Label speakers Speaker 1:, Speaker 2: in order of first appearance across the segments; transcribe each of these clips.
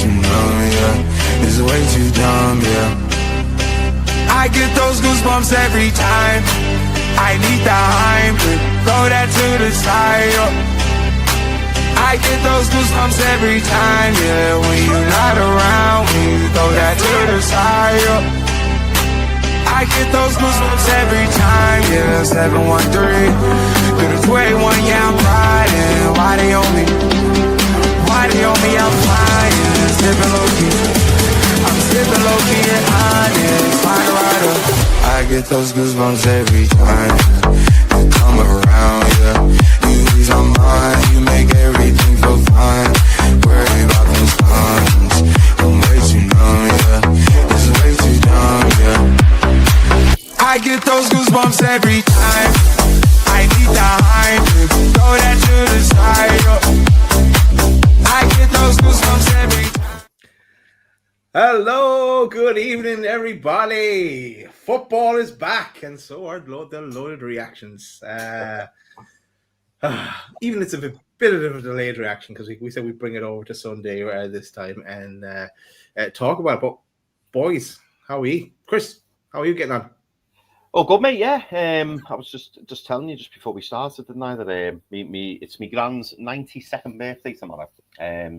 Speaker 1: too numb, yeah. It's way too dumb, yeah. I get those goosebumps every time. I need the hype, throw that to the side, yo. I get those goosebumps every time, yeah. When you're not around, when you throw that to the side, yo. I get those goosebumps every time, yeah. 713 through the 281, yeah, I'm riding. Why they on me? Why they on me? I'm flying, sipping low key. I'm sipping low key and honest, find a rider. I get those goosebumps every time you come around, yeah. You ease my mind, you make everything feel fine. Worry about those times, I'm way too numb, yeah. It's way too dumb, yeah. I get those goosebumps every time. I need the hype, throw that to the side, yo. I get those goosebumps every time.
Speaker 2: Hello, good evening, everybody. Football is back, and so are the loaded reactions. Even it's a bit of a delayed reaction because we said we'd bring it over to Sunday this time and talk about it. But boys, how are you? Chris, how are you getting on?
Speaker 3: Oh, good, mate. Yeah, I was just telling you just before we started, didn't I, that it's my gran's 92nd birthday tomorrow.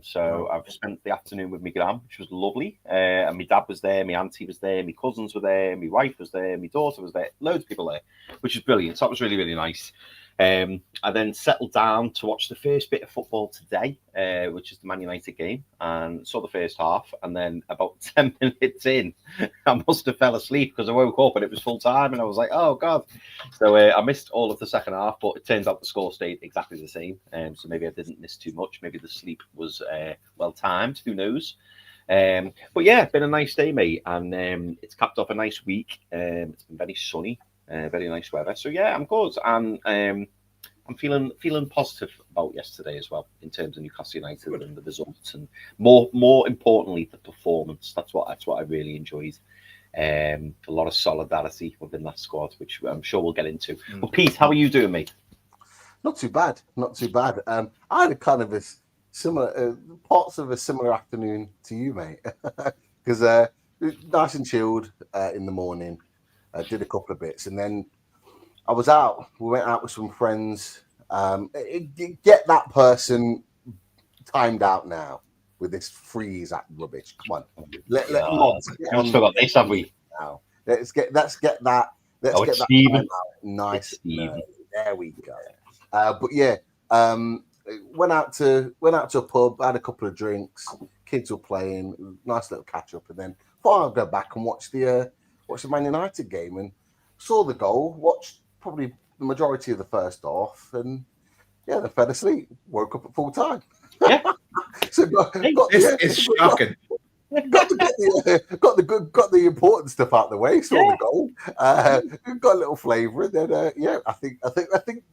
Speaker 3: So I've spent the afternoon with my gran, which was lovely. And my dad was there, my auntie was there, my cousins were there, my wife was there, my daughter was there, loads of people there, which is brilliant. So that was really, really nice. I then settled down to watch the first bit of football today, which is the Man United game, and saw the first half. And then about 10 minutes in, I must have fell asleep because I woke up and it was full time, and I was like, "Oh God!" So I missed all of the second half, but it turns out the score stayed exactly the same. So maybe I didn't miss too much. Maybe the sleep was well timed. Who knows? But yeah, it's been a nice day, mate, and it's capped off a nice week. It's been very sunny. Very nice weather. So yeah, I'm good. And I'm feeling positive about yesterday as well in terms of Newcastle United and the results, and more importantly the performance. That's what I really enjoyed. A lot of solidarity within that squad, which I'm sure we'll get into. But Pete, how are you doing, mate?
Speaker 4: Not too bad. I had a kind of a similar parts of a similar afternoon to you, mate, because nice and chilled in the morning. I did a couple of bits, and then I was out. We went out with some friends. Get that person timed out now with this freeze at rubbish. Come on, let's
Speaker 3: forgot this, have we?
Speaker 4: Now let's get that. Let's get that
Speaker 3: Stephen.
Speaker 4: time out. Nice. There we go. But yeah, went out to a pub, had a couple of drinks. Kids were playing. Nice little catch up, and then thought I'd go back and watch the Man United game, and saw the goal, watched probably the majority of the first half, and yeah, then fell asleep. Woke up at full time.
Speaker 3: Yeah.
Speaker 4: So
Speaker 2: It's shocking.
Speaker 4: Got the important stuff out of the way. Saw the goal. Got a little flavour, and then yeah, I think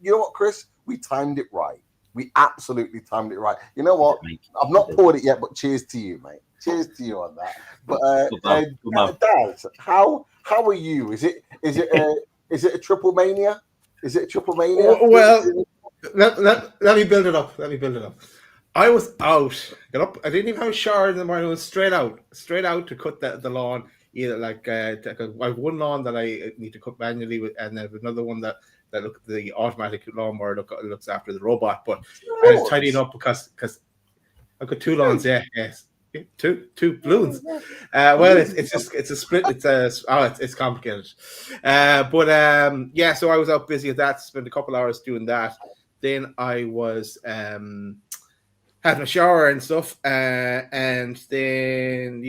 Speaker 4: you know what, Chris? We timed it right. We absolutely timed it right. You know what? I've not poured it yet, but cheers to you, mate. Cheers to you on that. But Daz, how are you? Is it a triple mania? Is it a triple mania?
Speaker 2: Well, let me build it up. I was out. Got up. I didn't even have a shower in the morning. I was straight out to cut the lawn. Either like I have one lawn that I need to cut manually, and then another one that look the automatic lawnmower looks after the robot. But I was tidying up because I've got two lawns. Yeah, yes. Two balloons. Well, it's a split. It's complicated. Yeah. So I was out busy at that. Spent a couple hours doing that. Then I was having a shower and stuff. And then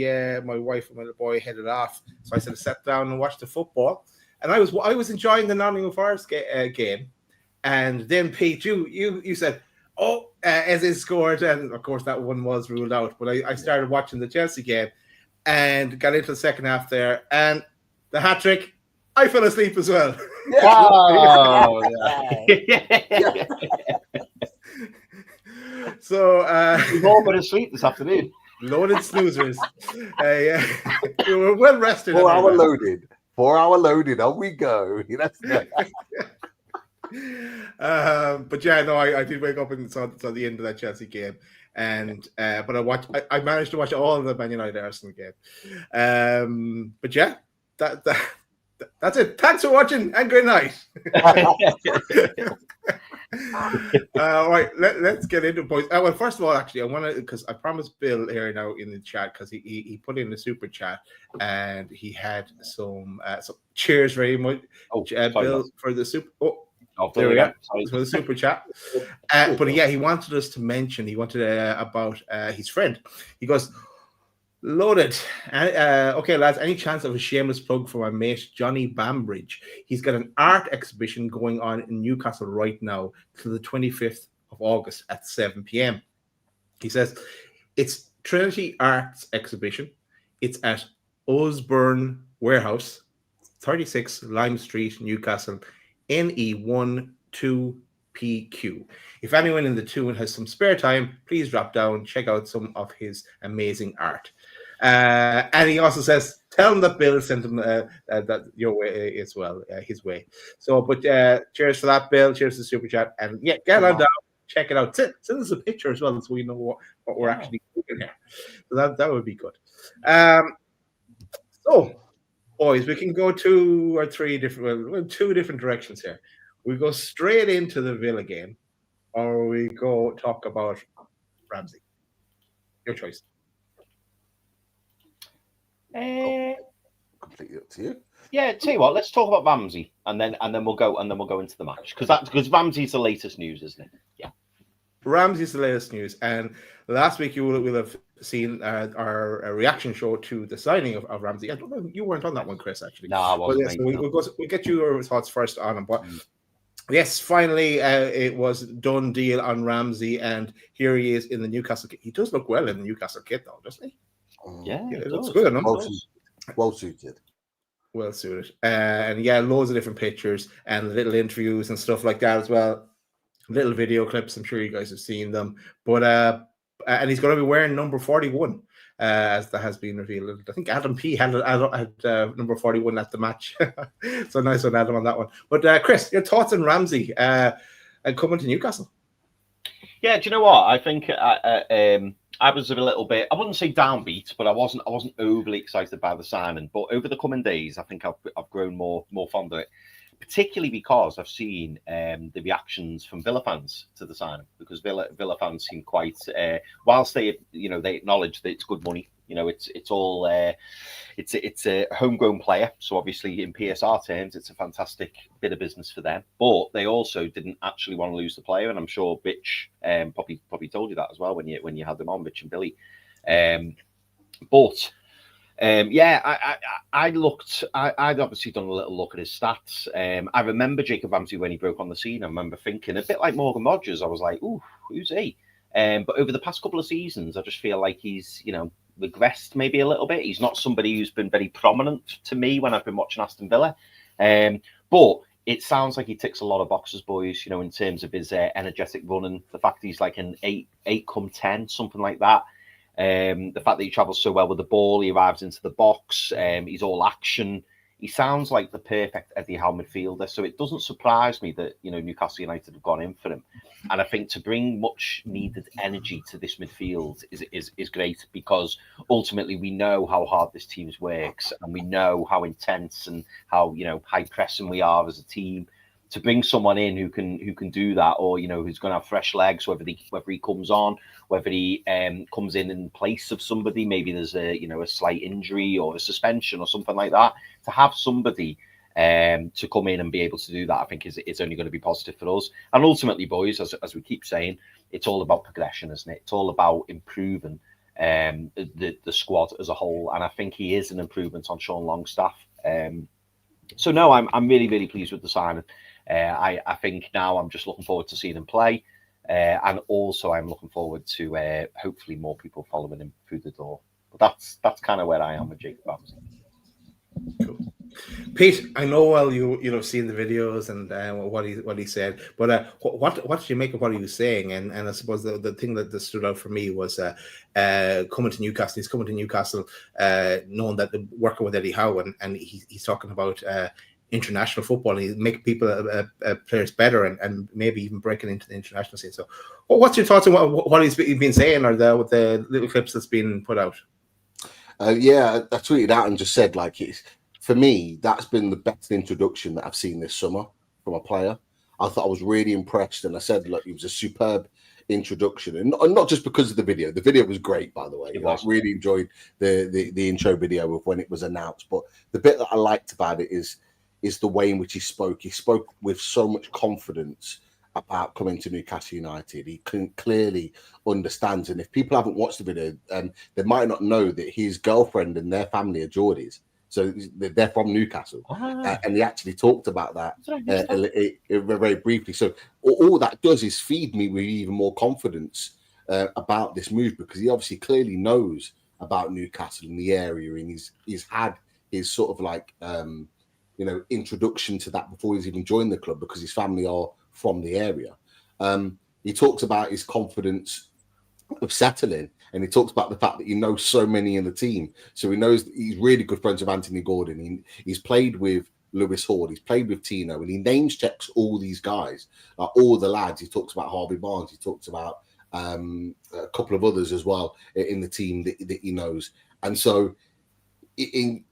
Speaker 2: my wife and my little boy headed off. So I said, sat down and watched the football. And I was enjoying the Nottingham Forest game. And then Pete, you said, "Oh, Ezri scored," and of course that one was ruled out. But I started watching the Chelsea game and got into the second half there, and the hat trick. I fell asleep as well.
Speaker 3: Wow.
Speaker 2: So
Speaker 3: we've all been asleep this afternoon.
Speaker 2: Loaded snoozers. Yeah, we were well rested.
Speaker 4: 4 hour loaded. 4 hour loaded. On we go.
Speaker 2: But yeah, no, I did wake up and saw the end of that Chelsea game, And but I managed to watch all of the Man United Arsenal game. But yeah, that's it. Thanks for watching and good night. All right, let's get into it, boys. Well, first of all, actually, I want to, because I promised Bill here now in the chat, because he put in the super chat and he had some cheers very much, Bill, for the super. There we go. For the super chat. But yeah, he wanted us to mention, about his friend. He goes, Loaded. Okay, lads, any chance of a shameless plug for my mate Johnny Bambridge? He's got an art exhibition going on in Newcastle right now to the 25th of August at 7 p.m. He says it's Trinity Arts Exhibition. It's at Osborne Warehouse, 36 Lime Street, Newcastle, NE1 2PQ. If anyone in the tune has some spare time, please drop down, check out some of his amazing art. And he also says, tell him that Bill sent him that your way as well, his way. So, but cheers for that, Bill. Cheers to the super chat, and yeah, get on down, check it out. Send us a picture as well, so we know what we're actually doing here. So that would be good. So, boys, we can go two different directions here. We go straight into the Villa game, or we go talk about Ramsey. Your choice.
Speaker 4: Completely up to you.
Speaker 3: Yeah, tell you what, let's talk about Ramsey, and then we'll go into the match, because Ramsey's the latest news, isn't it? Yeah,
Speaker 2: Ramsey's the latest news, and last week you will have seen our reaction show to the signing of Ramsey. I don't know, you weren't on that one, Chris. Actually,
Speaker 3: no, I wasn't.
Speaker 2: But yeah, so we'll get your thoughts first on him, but. Yes, finally, it was done deal on Ramsey, and here he is in the Newcastle kit. He does look well in the Newcastle kit, though, doesn't he?
Speaker 3: Yeah,
Speaker 2: it looks good.
Speaker 4: Well suited.
Speaker 2: Well suited. And yeah, loads of different pictures and little interviews and stuff like that as well. Little video clips. I'm sure you guys have seen them. But and he's going to be wearing number 41. As that has been revealed. I think Adam P had number 41 at the match. So nice one, Adam, on that one. But Chris, your thoughts on Ramsey and coming to Newcastle?
Speaker 3: Yeah, do you know what? I think I was a little bit, I wouldn't say downbeat, but I wasn't overly excited by the signing. But over the coming days, I think I've grown more fond of it. Particularly because I've seen the reactions from Villa fans to the signing, because Villa fans seem quite, whilst they acknowledge that it's good money, it's a homegrown player, so obviously in PSR terms it's a fantastic bit of business for them. But they also didn't actually want to lose the player, and I'm sure Bitch probably told you that as well when you had them on, Bitch and Billy. I'd obviously done a little look at his stats. I remember Jacob Ramsey when he broke on the scene. I remember thinking, a bit like Morgan Rogers, I was like, ooh, who's he? But over the past couple of seasons, I just feel like he's, regressed maybe a little bit. He's not somebody who's been very prominent to me when I've been watching Aston Villa. But it sounds like he ticks a lot of boxes, boys, in terms of his energetic running, the fact he's like an 8x10, something like that. The fact that he travels so well with the ball, he arrives into the box, he's all action. He sounds like the perfect Eddie Howe midfielder, so it doesn't surprise me that Newcastle United have gone in for him. And I think to bring much needed energy to this midfield is great, because ultimately we know how hard this team works, and we know how intense and how high pressing we are as a team. To bring someone in who can do that, or who's going to have fresh legs, whether he comes on, whether he comes in place of somebody, maybe there's a slight injury or a suspension or something like that. To have somebody to come in and be able to do that, I think is only going to be positive for us. And ultimately, boys, as we keep saying, it's all about progression, isn't it? It's all about improving the squad as a whole. And I think he is an improvement on Sean Longstaff. So no, I'm really, really pleased with the signing. I think now I'm just looking forward to seeing him play, and also I'm looking forward to hopefully more people following him through the door. But that's kind of where I am with Jacob Ramsey.
Speaker 2: Cool. Pete, I know well you've seen the videos and what he said, but what did you make of what he was saying? And I suppose the thing that stood out for me was coming to Newcastle. He's coming to Newcastle, knowing that working with Eddie Howe, and he's talking about international football. He's making people players better and maybe even breaking into the international scene. So, what's your thoughts on what he's been saying, or with the little clips that's been put out?
Speaker 4: Yeah, I tweeted out and just said, like, for me, that's been the best introduction that I've seen this summer from a player. I thought I was really impressed, and I said, look, it was a superb introduction, and not just because of the video. The video was great, by the way. I really enjoyed the intro video of when it was announced. But the bit that I liked about it is the way in which he spoke. He spoke with so much confidence about coming to Newcastle United. He clearly understands, and if people haven't watched the video, they might not know that his girlfriend and their family are Geordies. So they're from Newcastle, and he actually talked about that very briefly. So all that does is feed me with even more confidence about this move, because he obviously clearly knows about Newcastle in the area, and he's had his sort of like introduction to that before he's even joined the club, because his family are from the area. He talks about his confidence of settling, and he talks about the fact that he knows so many in the team. So he knows that he's really good friends with Anthony Gordon. He's played with Lewis Horde, he's played with Tino, and he names checks all these guys, all the lads. He talks about Harvey Barnes, he talks about a couple of others as well in the team that he knows. And so you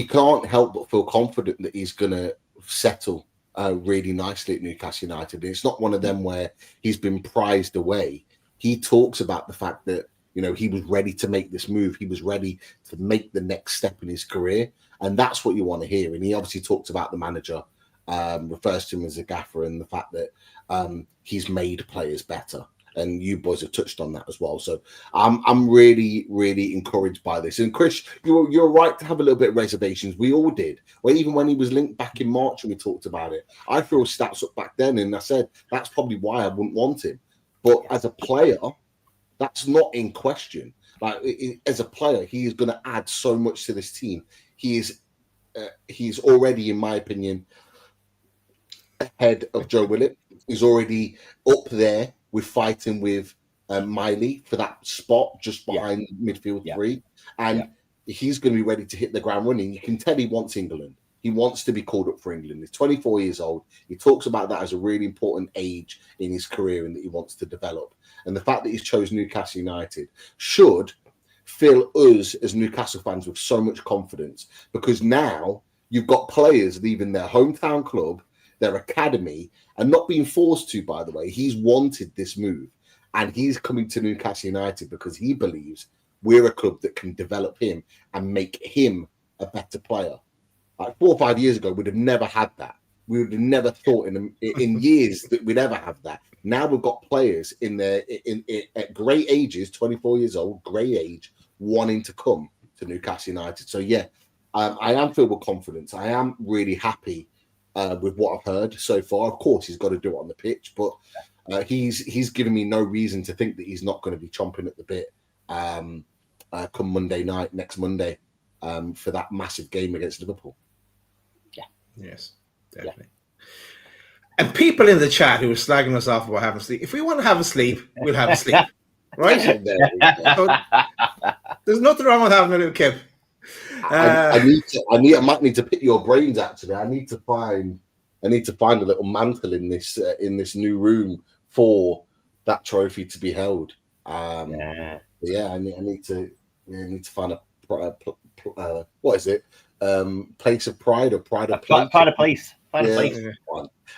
Speaker 4: can't help but feel confident that he's going to settle really nicely at Newcastle United. And it's not one of them where he's been prized away. He talks about the fact that, he was ready to make this move. He was ready to make the next step in his career. And that's what you want to hear. And he obviously talks about the manager, refers to him as a gaffer, and the fact that he's made players better. And you boys have touched on that as well. So I'm really, really encouraged by this. And Chris, you're right to have a little bit of reservations. We all did. Well, even when he was linked back in March and we talked about it, I threw stats up back then, and I said that's probably why I wouldn't want him. But as a player, that's not in question. Like, as a player, he is going to add so much to this team. He's already, in my opinion, ahead of Joe Willett. He's already up there with fighting with Miley for that spot just behind midfield three. And he's going to be ready to hit the ground running. You can tell he wants England. He wants to be called up for England. He's 24 years old. He talks about that as a really important age in his career and that he wants to develop. And the fact that he's chosen Newcastle United should fill us as Newcastle fans with so much confidence, because now you've got players leaving their hometown club, their academy, and not being forced to, by the way. He's wanted this move, and he's coming to Newcastle United because he believes we're a club that can develop him and make him a better player. Like 4 or 5 years ago, we'd have never had that. We would have never thought in years that we'd ever have that. Now we've got players at great ages, 24 years old, great age, wanting to come to Newcastle United. So I am filled with confidence. I am really happy with what I've heard so far. Of course, he's got to do it on the pitch, but he's given me no reason to think that he's not going to be chomping at the bit come Monday night, next Monday, for that massive game against Liverpool.
Speaker 2: Yes, definitely. And people in the chat who are slagging us off about having sleep, if we want to have a sleep, we'll have a sleep. Right? So, there's nothing wrong with having a little kip.
Speaker 4: I might need to pick your brains actually. I need to find a little mantle in this new room for that trophy to be held. I need to find a what is it? Place of pride or pride of place.
Speaker 3: Pride of place.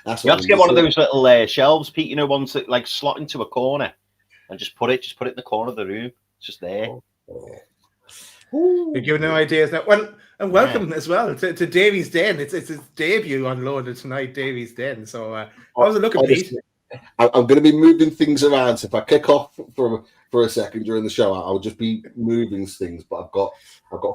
Speaker 4: That's
Speaker 3: you have to get one of those little shelves, Pete. Ones that like slot into a corner and just put it in the corner of the room. It's just there.
Speaker 2: You're giving no ideas now. Well, and welcome as well to Davy's Den. It's his debut on Loaded tonight, Davy's Den. So how's it looking, Pete?
Speaker 4: I'm going to be moving things around. So if I kick off for a second during the show, I'll just be moving things. But I've got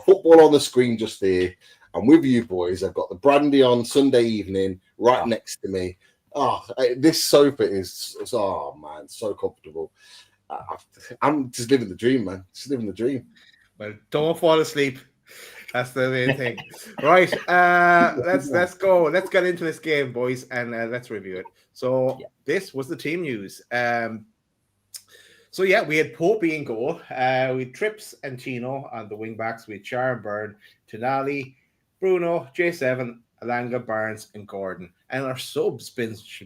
Speaker 4: football on the screen just here. I'm with you boys. I've got the brandy on Sunday evening right next to me. Oh, this sofa is so comfortable. I'm just living the dream, man. Just living the dream.
Speaker 2: Well, don't fall asleep. That's the main thing. Right. Let's go. Let's get into this game, boys, and let's review it. So this was the team news. We had Popey in goal. We had Trips and Tino on the wing backs. We had Char and Byrne, Tonali, Bruno, J7, Elanga, Barnes, and Gordon. And our subs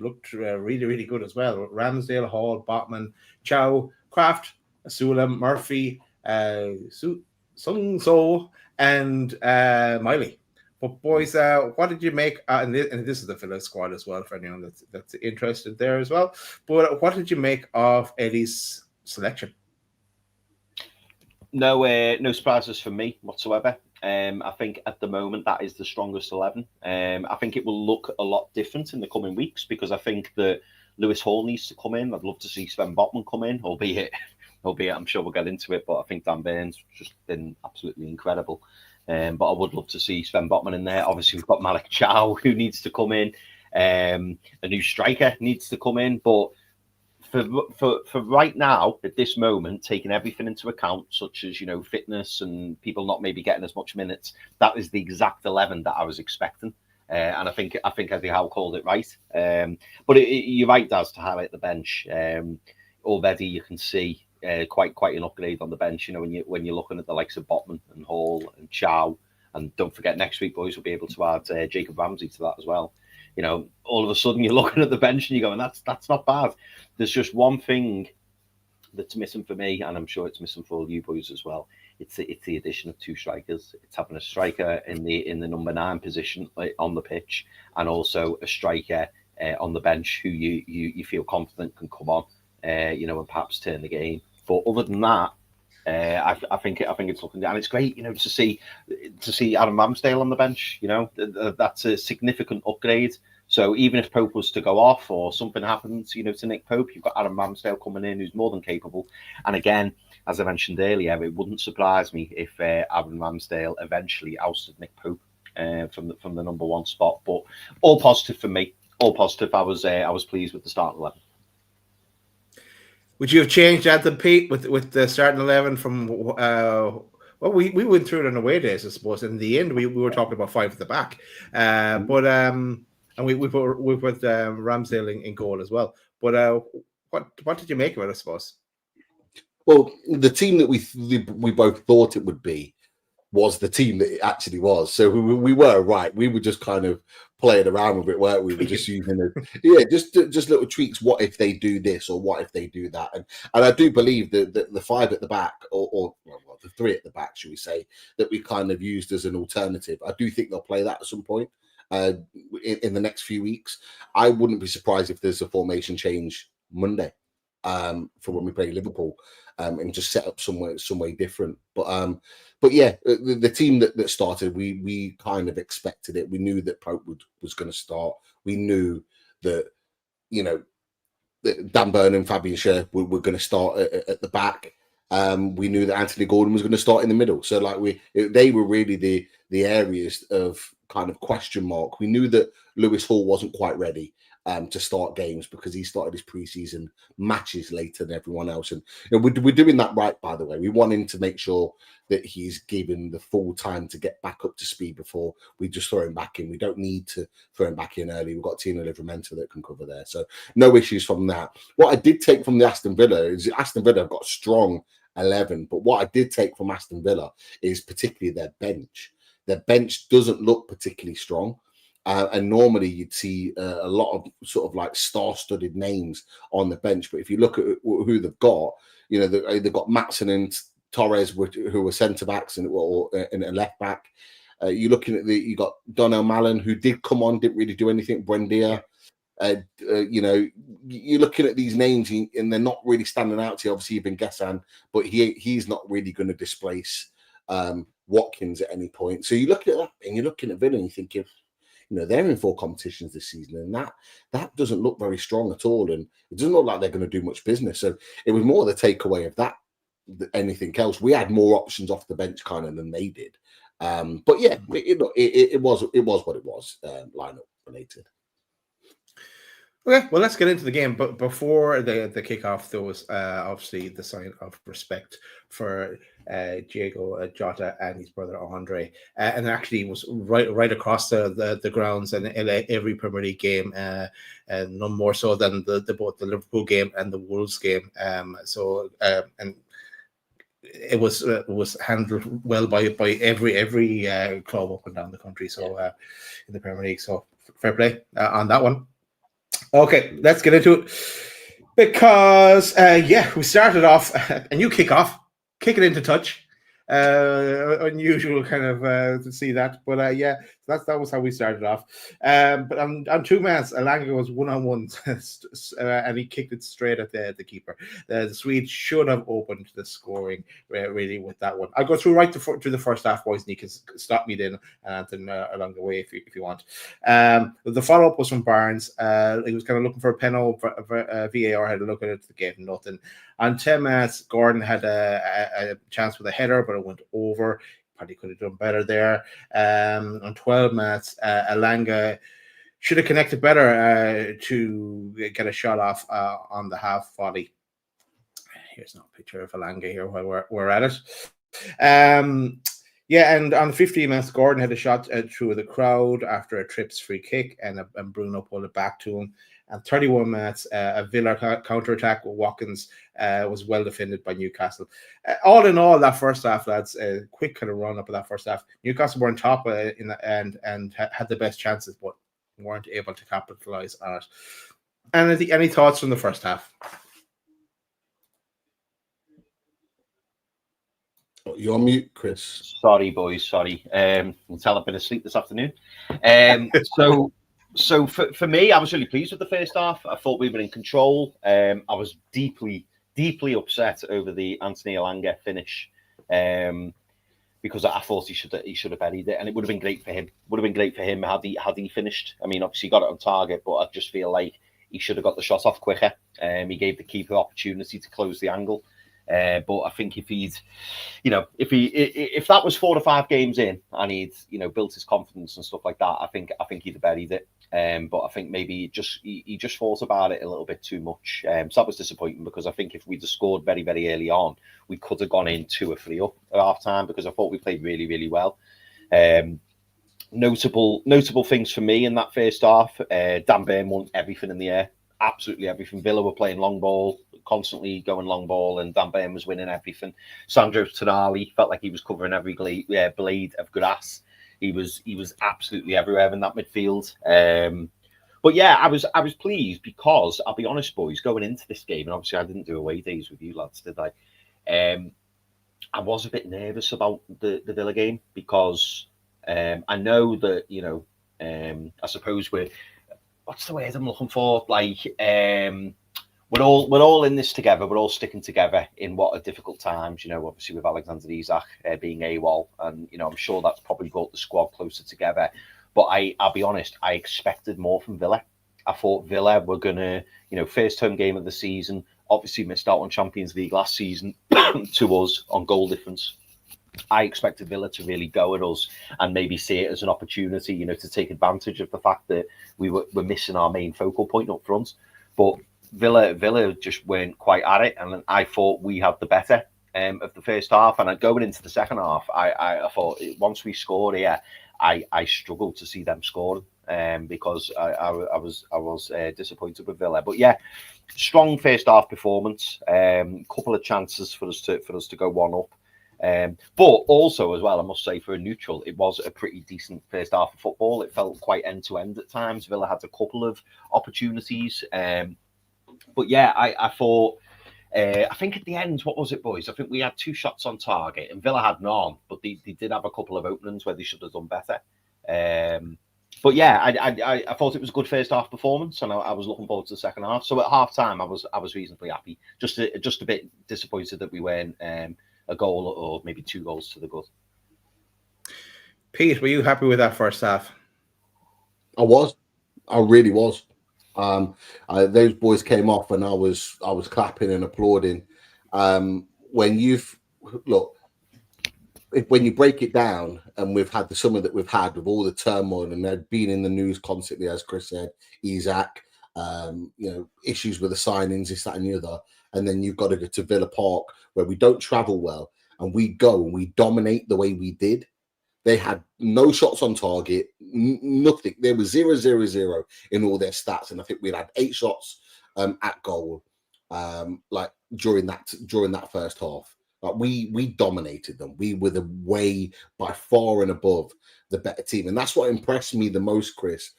Speaker 2: looked really, really good as well. Ramsdale, Hall, Botman, Chow, Kraft, Asula, Murphy, Sung So, and Miley. But boys, what did you make? And this is the Villa squad as well for anyone that's interested there as well. But what did you make of Eddie's selection?
Speaker 3: No surprises for me whatsoever. I think at the moment that is the strongest 11. I think it will look a lot different in the coming weeks because I think that Lewis Hall needs to come in. I'd love to see Sven Botman come in, albeit I'm sure we'll get into it, but I think Dan Burns just been absolutely incredible. But I would love to see Sven Botman in there. Obviously, we've got Malik Chow who needs to come in. A new striker needs to come in. But for right now, at this moment, taking everything into account, such as fitness and people not maybe getting as much minutes, that is the exact 11 that I was expecting. And I think Eddie Howe called it right. But you're right, Daz, to highlight the bench. Already you can see quite an upgrade on the bench. When you're looking at the likes of Botman and Hall and Chow, and don't forget next week, boys, will be able to add Jacob Ramsey to that as well. All of a sudden you're looking at the bench and you're going, that's not bad. There's just one thing that's missing for me, and I'm sure it's missing for all you boys as well. It's the addition of two strikers. It's having a striker in the number 9 position on the pitch, and also a striker on the bench who you feel confident can come on, and perhaps turn the game. But other than that, I think it's looking, and it's great, to see Adam Ramsdale on the bench. That's a significant upgrade. So even if Pope was to go off or something happens, to Nick Pope, you've got Adam Ramsdale coming in, who's more than capable. And again, as I mentioned earlier, it wouldn't surprise me if Adam Ramsdale eventually ousted Nick Pope from the number 1 spot. But all positive for me. All positive. I was pleased with the start 11.
Speaker 2: Would you have changed that, Pete, with the starting 11 from? Well, we went through it on away days, I suppose. In the end, we were talking about 5 at the back, and we put Ramsdale in goal as well. But what did you make of it, I suppose?
Speaker 4: Well, the team that we both thought it would be was the team that it actually was. So we were right. We were just kind of playing around with it, weren't we? We were just using it. Just little tweaks. What if they do this, or what if they do that? And I do believe that the 5 at the back, or the 3 at the back, should we say, that we kind of used as an alternative. I do think they'll play that at some point in the next few weeks. I wouldn't be surprised if there's a formation change Monday for when we play Liverpool, and just set up some way different. But yeah, the team that started, we kind of expected it. We knew that Pope was going to start. We knew that that Dan Burn and Fabian Schär were going to start at the back. We knew that Anthony Gordon was going to start in the middle. So they were really the areas of kind of question mark. We knew that Lewis Hall wasn't quite ready to start games because he started his preseason matches later than everyone else. And we're doing that right, by the way. We want him to make sure that he's given the full time to get back up to speed before we just throw him back in. We don't need to throw him back in early. We've got Tino Livramento that can cover there. So no issues from that. What I did take from the Aston Villa is Aston Villa have got a strong 11. But what I did take from Aston Villa is particularly their bench. Their bench doesn't look particularly strong. And normally you'd see a lot of sort of like star-studded names on the bench. But if you look at who they've got, they've got Matson and Torres, who were centre-backs and a left-back. You're looking at you got Donnell Mallon, who did come on, didn't really do anything. Buendia. You're looking at these names and they're not really standing out to you. Obviously, even Gessan, but he's not really going to displace Watkins at any point. So you look at that and you're looking at Villa and you're thinking, they're in 4 competitions this season, and that doesn't look very strong at all, and it doesn't look like they're going to do much business. So it was more the takeaway of that than anything else. We had more options off the bench kind of than they did, but yeah, it was what it was, lineup related.
Speaker 2: Okay, well, let's get into the game. But before the kickoff, there was obviously the sign of respect for Diego Jota and his brother Andre, and actually was right across the grounds and every Premier League game, and none more so than both the Liverpool game and the Wolves game. And it was handled well by every club up and down the country. So in the Premier League, so fair play on that one. Okay, let's get into it because we started off a new kickoff, kick it into touch. Unusual kind of to see that, but that was how we started off. But on 2 minutes, Elanga was 1-on-1, and he kicked it straight at the keeper. The Swede should have opened the scoring really with that one. I'll go through right to the first half, boys, and you can stop me then Anthony along the way if you want. The follow up was from Barnes. He was kind of looking for a penalty. VAR had a look at it, gave him nothing. On 10 minutes, Gordon had a chance with a header, but it went over. Probably could have done better there. On 12 minutes, Elanga should have connected better to get a shot off on the half volley. Here's no picture of Elanga here while we're at it. And on 15 minutes, Gordon had a shot through the crowd after a trips free kick, and Bruno pulled it back to him. And 31 minutes, a Villa counter-attack with Watkins was well defended by Newcastle. All in all, that first half, lads, quick kind of run-up of that first half. Newcastle were on top in the end and had the best chances, but weren't able to capitalise on it. And any thoughts from the first half?
Speaker 4: You're on mute, Chris.
Speaker 3: Sorry, boys. Sorry. I'll tell I've been asleep this afternoon. So for me, I was really pleased with the first half. I thought we were in control. I was deeply upset over the Anthony Elanga finish because I thought he should have buried it, and it would have been great for him. Would have been great for him had he finished. I mean, obviously he got it on target, but I just feel like he should have got the shot off quicker. He gave the keeper opportunity to close the angle. But I think if that was 4 or 5 games in and he'd built his confidence and stuff like that, I think he'd have buried it. But I think maybe he just thought about it a little bit too much. So that was disappointing because I think if we'd have scored very, very early on, we could have gone in 2 or 3 up at half time because I thought we played really, really well. Notable things for me in that first half. Dan Burn won everything in the air. Absolutely everything. Villa were playing long ball, constantly going long ball, and Dan Burn was winning everything. Sandro Tonali felt like he was covering every blade of grass. He was absolutely everywhere in that midfield. But yeah, I was pleased because I'll be honest, boys, going into this game, and obviously I didn't do away days with you lads, did I? I was a bit nervous about the Villa game because I know that I suppose what's the word I'm looking for? Like, we're all in this together. We're all sticking together in what are difficult times. Obviously with Alexander Isak being AWOL, and I'm sure that's probably brought the squad closer together. But I'll be honest, I expected more from Villa. I thought Villa were gonna, first home game of the season. Obviously missed out on Champions League last season to us on goal difference. I expected Villa to really go at us and maybe see it as an opportunity, to take advantage of the fact that we're missing our main focal point up front. But Villa just weren't quite at it, and I thought we had the better of the first half. And going into the second half, I thought once we scored here, I struggled to see them scoring because I was disappointed with Villa. But yeah, strong first half performance, couple of chances for us to go one up. But also as well, I must say, for a neutral, it was a pretty decent first half of football. It felt quite end to end at times. Villa had a couple of opportunities. But yeah, I thought, I think at the end, what was it, boys? I think we had 2 shots on target and Villa had none, but they did have a couple of openings where they should have done better. But yeah, I thought it was a good first half performance, and I was looking forward to the second half. So at half time, I was reasonably happy. Just a bit disappointed that we weren't a goal or maybe 2 goals to the good.
Speaker 2: Pete, were you happy with that first half?
Speaker 4: I really was. Those boys came off and I was clapping and applauding. When you break it down, and we've had the summer that we've had with all the turmoil, and they've been in the news constantly, as Chris said, Isak, issues with the signings, this, that, and the other, and then you've got to go to Villa Park where we don't travel well, and we go and we dominate the way we did. They had no shots on target, nothing. There was 0-0-0 in all their stats, and I think we had 8 shots at goal, during that first half. Like we dominated them. We were the way by far and above the better team, and that's what impressed me the most, Chris.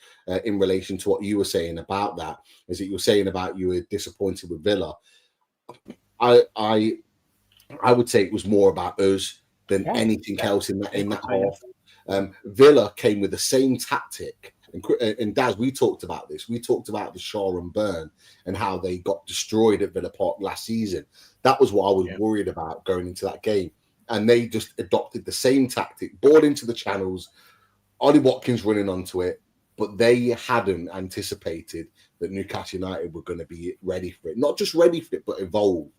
Speaker 4: In relation to what you were saying about that, is that you were saying about you were disappointed with Villa. I would say it was more about us than anything else in that half. Villa came with the same tactic. And Daz, we talked about this. We talked about the Shaw and Burn and how they got destroyed at Villa Park last season. That was what I was worried about going into that game. And they just adopted the same tactic, ball into the channels, Ollie Watkins running onto it, but they hadn't anticipated that Newcastle United were going to be ready for it. Not just ready for it, but evolve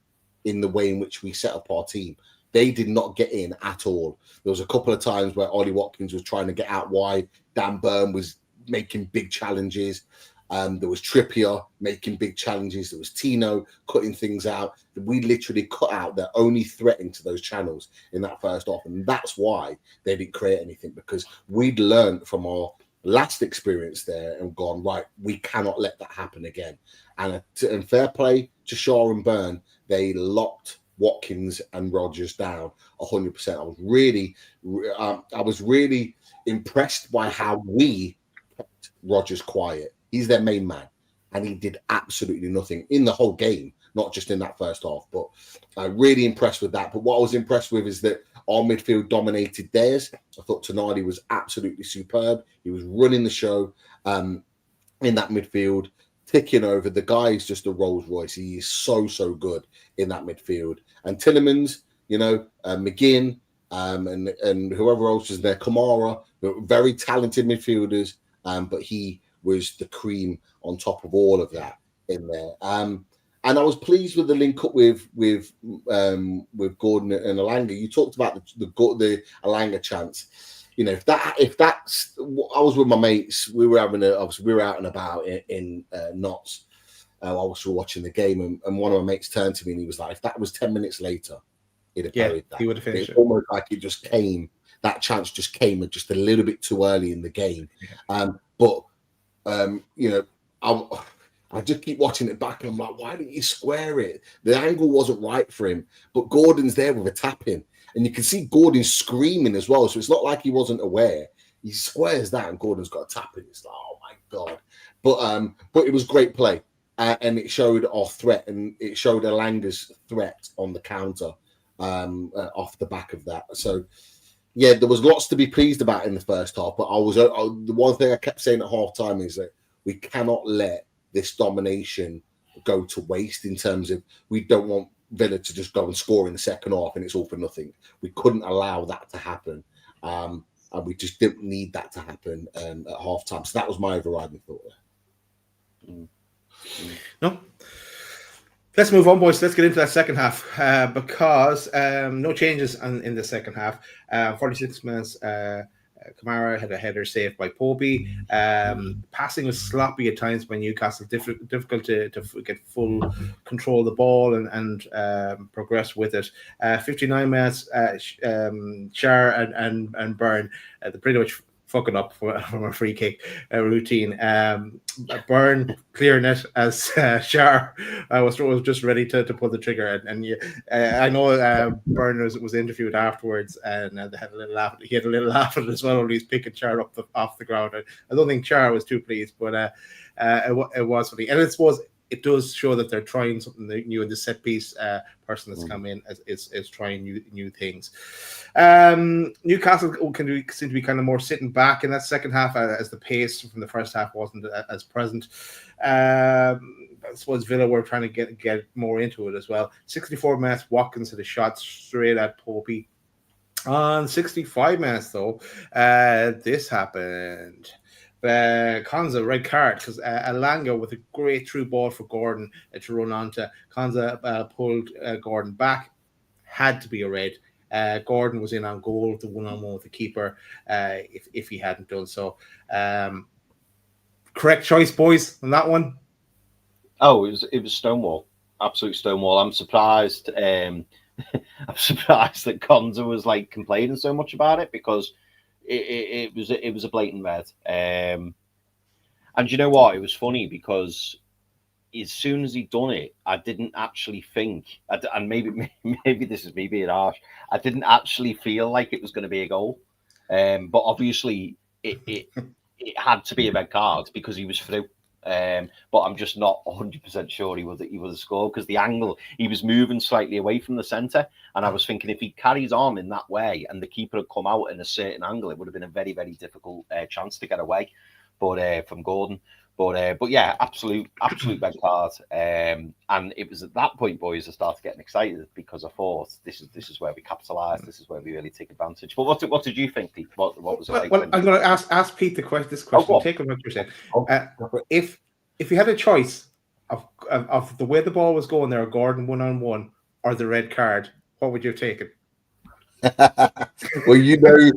Speaker 4: in the way in which we set up our team. They did not get in at all. There was a couple of times where Ollie Watkins was trying to get out wide. Dan Burn was making big challenges. There was Trippier making big challenges. There was Tino cutting things out. We literally cut out their only threat into those channels in that first half. And that's why they didn't create anything, because we'd learned from our last experience there and gone, right, we cannot let that happen again. And fair play to Shaw and Burn, they locked Watkins and Rodgers down 100%. I was really impressed by how we kept Rodgers quiet. He's their main man, and he did absolutely nothing in the whole game, not just in that first half. But I'm really impressed with that. But what I was impressed with is that our midfield dominated theirs. I thought Tonali was absolutely superb. He was running the show in that midfield, ticking over. The guy is just a Rolls Royce. He is so good in that midfield. And Tillemans, McGinn, and whoever else is there, Kamara, very talented midfielders. But he was the cream on top of all of that in there. And I was pleased with the link up with Gordon and Elanga. You talked about the Elanga chance. If that's, I was with my mates. We were out and about in Notts. I was watching the game, and one of my mates turned to me and he was like, "If that was 10 minutes later, he'd have buried that.
Speaker 2: He would have finished it."
Speaker 4: Almost like it just came. That chance just came just a little bit too early in the game. I just keep watching it back and I'm like, why didn't you square it? The angle wasn't right for him. But Gordon's there with a tap in. And you can see Gordon screaming as well. So it's not like he wasn't aware. He squares that and Gordon's got a tap in. It's like, oh my God. But it was great play. And it showed our threat, and it showed Elanga's threat on the counter off the back of that. So, yeah, there was lots to be pleased about in the first half. But the one thing I kept saying at half time is that we cannot let this domination go to waste, in terms of we don't want Villa to just go and score in the second half and it's all for nothing. We couldn't allow that to happen. And we just didn't need that to happen at half time. So that was my overriding thought there.
Speaker 2: No. Let's move on, boys. Let's get into that second half because no changes in the second half. 46 minutes. Kamara had a header saved by Popey. Passing was sloppy at times by Newcastle. Difficult to get full control of the ball and progress with it. 59 minutes. Char and Burn. They're pretty much fucking up from a free kick routine. Burn clearing it as Char was just ready to pull the trigger. And I know Burn was interviewed afterwards, and they had a little laugh. He had a little laugh at it as well when he was picking Char up off the ground. I don't think Char was too pleased, but it was funny. And I suppose it does show that they're trying something new, and the set piece person that's come in is trying new things. Newcastle seem to be kind of more sitting back in that second half, as the pace from the first half wasn't as present. I suppose Villa were trying to get more into it as well. 64 minutes, Watkins had a shot straight at Popey. On 65 minutes, though, this happened. Konsa, red card, because Elanga with a great through ball for Gordon to run onto. Konsa pulled Gordon back. Had to be a red. Gordon was in on goal, the one-on-one with the keeper, if he hadn't done so. Correct choice, boys, on that one?
Speaker 3: Oh, it was Stonewall. Absolute Stonewall. I'm surprised. I'm surprised that Konsa was complaining so much about it, because it was a blatant red. And you know what? It was funny because as soon as he'd done it, I didn't actually think, and maybe this is me being harsh, I didn't actually feel like it was going to be a goal. But obviously, it had to be a red card because he was through. But I'm just not 100% sure he would have scored because the angle, he was moving slightly away from the centre, and I was thinking if he carries on in that way and the keeper had come out in a certain angle, it would have been a very, very difficult chance to get away. But from Gordon. But yeah, absolute red card. And it was at that point, boys, I started getting excited because I thought this is where we capitalise. This is where we really take advantage. But what did you think, Pete? What was it like?
Speaker 2: Well, I'm going to ask Pete this question. Take on what you're saying. If you had a choice of the way the ball was going there, Gordon 1-on-1 or the red card, what would you have taken?
Speaker 4: Well, you know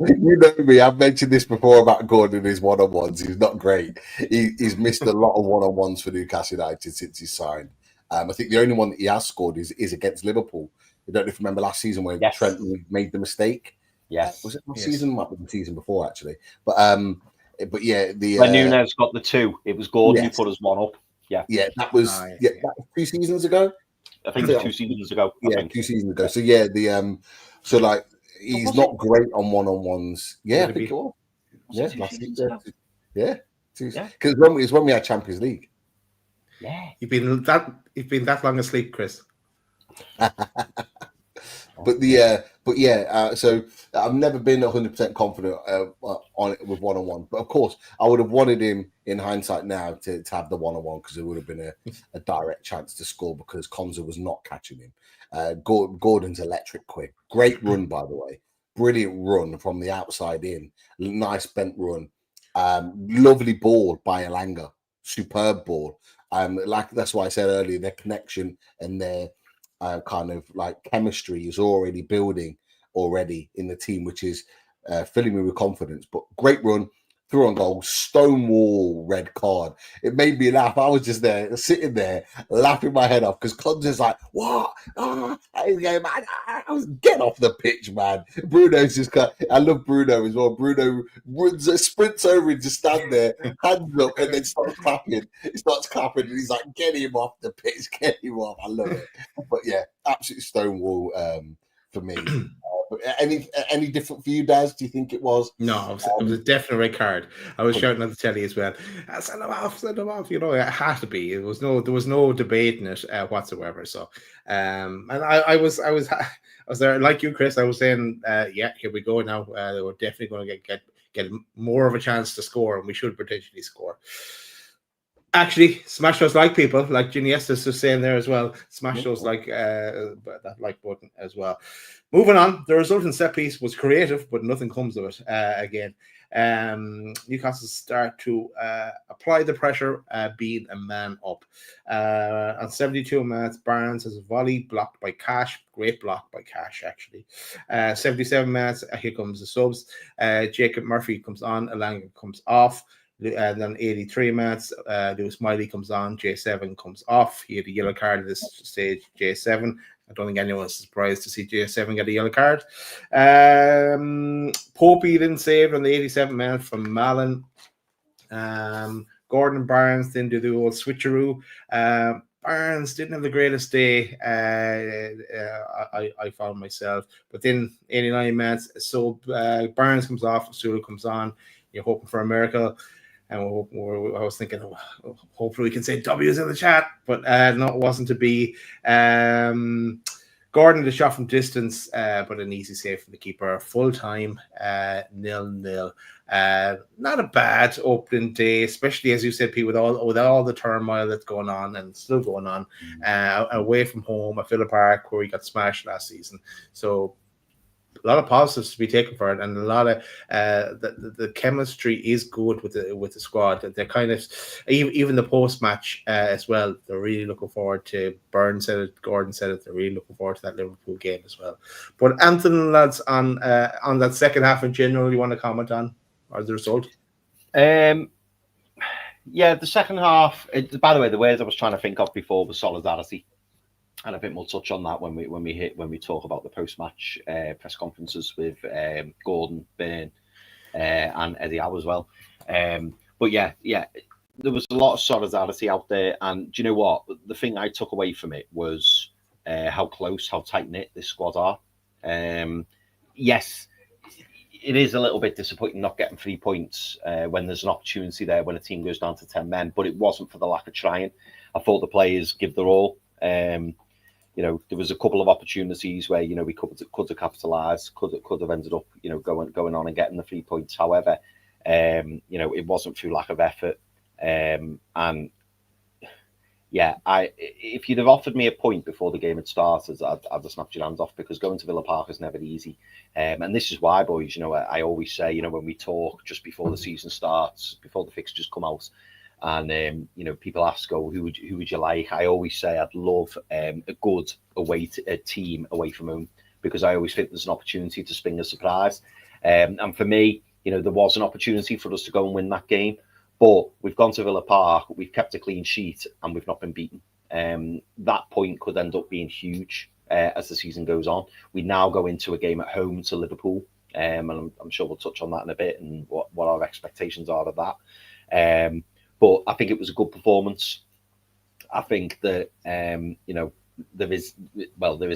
Speaker 4: me. I've mentioned this before about Gordon and his one-on-ones. He's not great. He's missed a lot of one-on-ones for Newcastle United since he signed. I think the only one that he has scored is against Liverpool. I don't know if you remember last season when Trent made the mistake.
Speaker 3: Yes,
Speaker 4: was it last season? Might be the season before actually. But yeah,
Speaker 3: when Nunes got the 2, it was Gordon who put us 1 up. Yeah,
Speaker 4: that was that was 2 seasons ago.
Speaker 3: I think it was 2 seasons ago.
Speaker 4: 2 seasons ago. So yeah, so like. He's not great on one-on-ones. Yeah, I think it was. Yeah, last season. Yeah. Because it's when we had Champions League.
Speaker 3: Yeah.
Speaker 2: You've been that long asleep, Chris.
Speaker 4: So I've never been 100% confident on it with one-on-one. But of course, I would have wanted him in hindsight now to have the one-on-one because it would have been a direct chance to score because Konsa was not catching him. Gordon's electric quick. Great run, by the way. Brilliant run from the outside in. Nice bent run. Lovely ball by Elanga. Superb ball. Like that's why I said earlier, their connection and their kind of like chemistry is already building in the team, which is filling me with confidence. But great run. Through on goal, stonewall red card. It made me laugh. I was just there, sitting there, laughing my head off because Konsa's like, "What? I was get off the pitch, man." Bruno's just I love Bruno as well. Bruno sprints over and just stand there, hands up, and then starts clapping. He starts clapping, and he's like, "Get him off the pitch, get him off." I love it. But yeah, absolute stonewall for me. Any different for you, Daz? Do you think it was?
Speaker 2: No, it was a definite red card. I was shouting at the telly as well. Send him off. You know, it had to be. There was no debating it whatsoever. So, and I was there like you, Chris. I was saying, yeah, here we go now. We're definitely going to get more of a chance to score, and we should potentially score. Actually, smash those like people, like Giniestas was saying there as well. Smash those that like button as well. Moving on, the resulting set piece was creative, but nothing comes of it. Again, Newcastle start to apply the pressure, being a man up. On 72 minutes, Barnes has a volley blocked by Cash. Great block by Cash, actually. 77 minutes, here comes the subs. Jacob Murphy comes on, Elanga comes off. And then 83 minutes, Lewis Miley comes on, J7 comes off. He had a yellow card at this stage, J7. I don't think anyone's surprised to see J7 get a yellow card. Popey then saved on the 87th minute from Malin. Gordon Barnes then did the old switcheroo. Barnes didn't have the greatest day. I found myself, but then 89 minutes, so Barnes comes off, Sulu comes on. You're hoping for a miracle. And I was thinking, hopefully we can say W's in the chat, but no, it wasn't to be. Gordon the shot from distance, but an easy save from the keeper. Full time, 0-0. Not a bad opening day, especially as you said, Pete, with all the turmoil that's going on and still going on. Away from home at Villa Park, where we got smashed last season. So a lot of positives to be taken for it, and a lot of the chemistry is good with the squad. They're kind of even the post match as well. They're really looking forward to. Burns said it, Gordon said it. They're really looking forward to that Liverpool game as well. But Anthony, lads, on that second half in general, you want to comment on or the result? Yeah,
Speaker 3: the second half. By the way, the words I was trying to think of before was solidarity. And I think we'll touch on that when we talk about the post-match press conferences with Gordon, Byrne, and Eddie Howe as well. But yeah, there was a lot of solidarity out there, and do you know what? The thing I took away from it was how close, how tight knit this squad are. Yes, it is a little bit disappointing not getting 3 points when there's an opportunity there when a team goes down to 10 men, but it wasn't for the lack of trying. I thought the players give their all. You know, there was a couple of opportunities where, you know, we could have capitalised, could have ended up, you know, going on and getting the 3 points. However, you know, it wasn't through lack of effort. And yeah, if you'd have offered me a point before the game had started, I'd have snapped your hands off, because going to Villa Park is never easy. And this is why, boys, you know, I always say, you know, when we talk just before the season starts, before the fixtures come out, and you know, people ask, "Oh, who would you like?" I always say I'd love a good a team away from home, because I always think there's an opportunity to spring a surprise. And for me, you know, there was an opportunity for us to go and win that game, but we've gone to Villa Park, we've kept a clean sheet, and we've not been beaten. That point could end up being huge as the season goes on. We now go into a game at home to Liverpool, and I'm sure we'll touch on that in a bit and what our expectations are of that. But I think it was a good performance. I think that you know, there is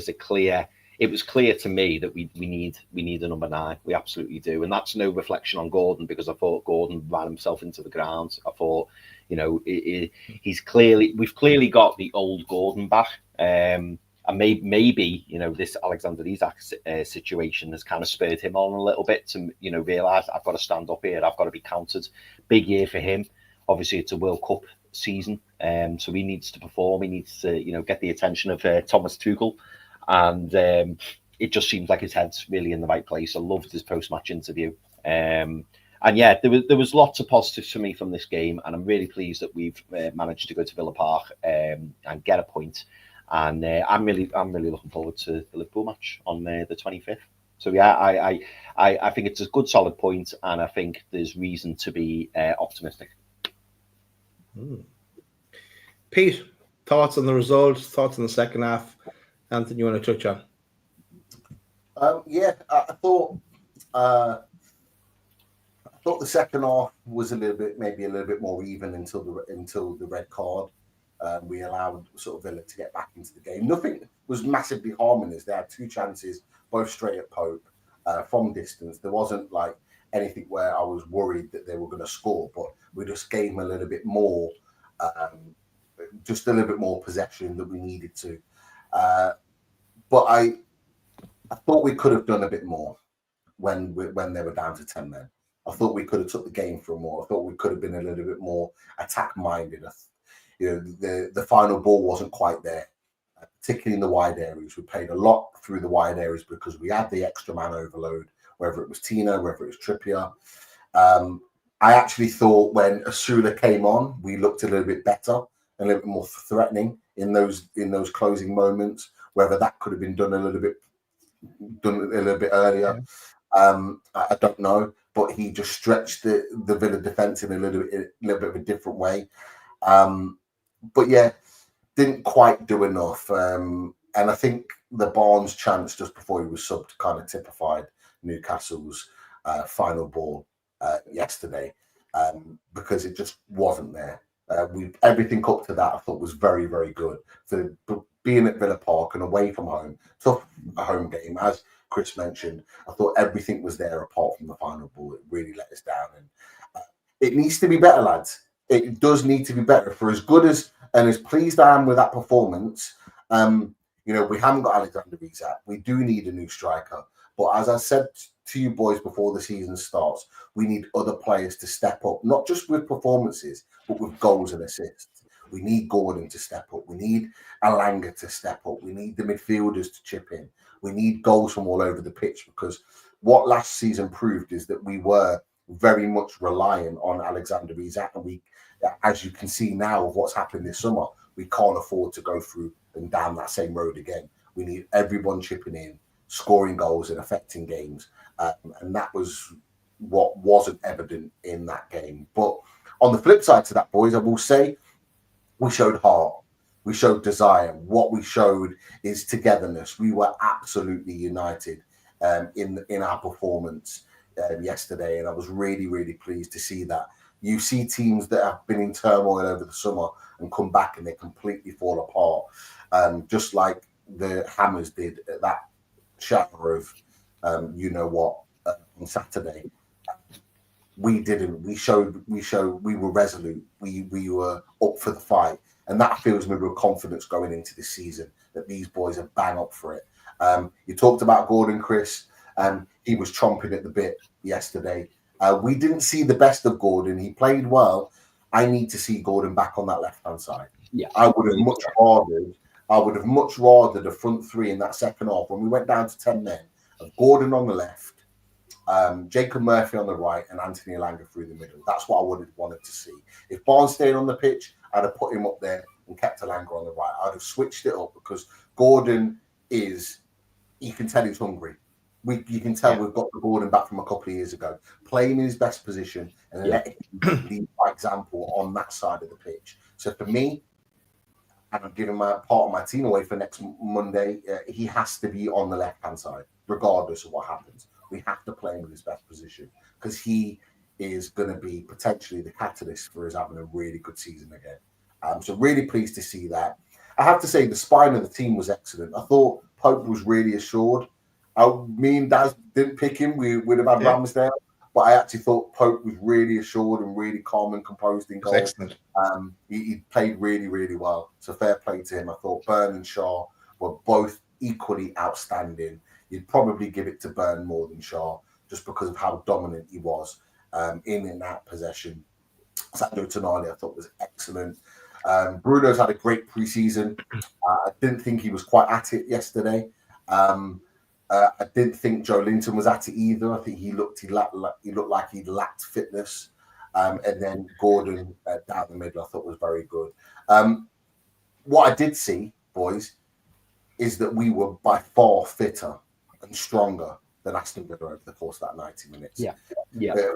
Speaker 3: a clear. It was clear to me that we need a number 9. We absolutely do, and that's no reflection on Gordon, because I thought Gordon ran himself into the ground. I thought, you know, we've clearly got the old Gordon back, and maybe you know, this Alexander Isak situation has kind of spurred him on a little bit to, you know, realise I've got to stand up here. I've got to be counted. Big year for him. Obviously, it's a World Cup season, so he needs to perform. He needs to, you know, get the attention of Thomas Tuchel, and it just seems like his head's really in the right place. I loved his post-match interview, and yeah, there was lots of positives for me from this game, and I'm really pleased that we've managed to go to Villa Park and get a point. And I'm really looking forward to the Liverpool match on the 25th. So yeah, I think it's a good solid point, and I think there's reason to be optimistic.
Speaker 2: Pete, thoughts on the result, thoughts on the second half? Anthony, you want to touch on?
Speaker 4: Yeah, I thought the second half was maybe a little bit more even until the red card. We allowed sort of Villa to get back into the game. Nothing was massively harming us. They had 2 chances, both straight at Pope from distance. There wasn't like anything where I was worried that they were going to score, but we just gave them a little bit more, just a little bit more possession that we needed to. But I thought we could have done a bit more when they were down to 10 men. I thought we could have took the game for more. I thought we could have been a little bit more attack minded. You know, the final ball wasn't quite there, particularly in the wide areas. We played a lot through the wide areas because we had the extra man overload, whether it was Tina, whether it was Trippier. I actually thought when Asula came on, we looked a little bit better, a little bit more threatening in those closing moments. Whether that could have been done a little bit earlier, I don't know. But he just stretched the Villa defence in a little bit of a different way. But yeah, didn't quite do enough. And I think the Barnes chance just before he was subbed kind of typified Newcastle's final ball yesterday, because it just wasn't there. Everything up to that I thought was very, very good. For being at Villa Park and away from home, tough a home game, as Chris mentioned, I thought everything was there apart from the final ball. It really let us down, and it needs to be better, lads. It does need to be better. For as good as and as pleased I am with that performance, you know, we haven't got Alexander Isak. We do need a new striker. But as I said to you boys before the season starts, we need other players to step up, not just with performances, but with goals and assists. We need Gordon to step up. We need Elanga to step up. We need the midfielders to chip in. We need goals from all over the pitch, because what last season proved is that we were very much reliant on Alexander Isak, and we, as you can see now of what's happened this summer, we can't afford to go through and down that same road again. We need everyone chipping in, scoring goals and affecting games, and that was what wasn't evident in that game. But on the flip side to that, boys, I will say we showed heart, we showed desire. What we showed is togetherness. We were absolutely united in our performance yesterday, and I was really, really pleased to see that. You see teams that have been in turmoil over the summer and come back and they completely fall apart, just like the Hammers did at that shower of on Saturday. We didn't. We showed. We were resolute. We were up for the fight, and that fills me with confidence going into this season that these boys are bang up for it. You talked about Gordon, Chris. He was chomping at the bit yesterday. We didn't see the best of Gordon. He played well. I need to see Gordon back on that left-hand side.
Speaker 3: Yeah,
Speaker 4: I would have much rather the front three in that second half when we went down to 10 men of Gordon on the left, Jacob Murphy on the right, and Anthony Elanga through the middle. That's what I would have wanted to see. If Barnes stayed on the pitch, I'd have put him up there and kept Elanga on the right. I'd have switched it up because Gordon you can tell he's hungry. You can tell we've got the Gordon back from a couple of years ago, playing in his best position and letting him lead by example on that side of the pitch. So for me, and I'm giving my part of my team away for next Monday, he has to be on the left-hand side, regardless of what happens. We have to play him in his best position because he is going to be potentially the catalyst for us having a really good season again. So really pleased to see that. I have to say the spine of the team was excellent. I thought Pope was really assured. Me and Daz didn't pick him. We would have had Ramsey, but I actually thought Pope was really assured and really calm and composed in goal.
Speaker 2: Excellent.
Speaker 4: He played really, really well. So fair play to him. I thought Byrne and Shaw were both equally outstanding. You'd probably give it to Byrne more than Shaw just because of how dominant he was in that possession. Sandro Tonali, I thought, was excellent. Bruno's had a great preseason. I didn't think he was quite at it yesterday. I didn't think Joe Linton was at it either. I think he looked like he lacked fitness. And then Gordon down the middle, I thought was very good. What I did see, boys, is that we were by far fitter and stronger than Aston Villa over the course of that 90 minutes.
Speaker 3: Yeah.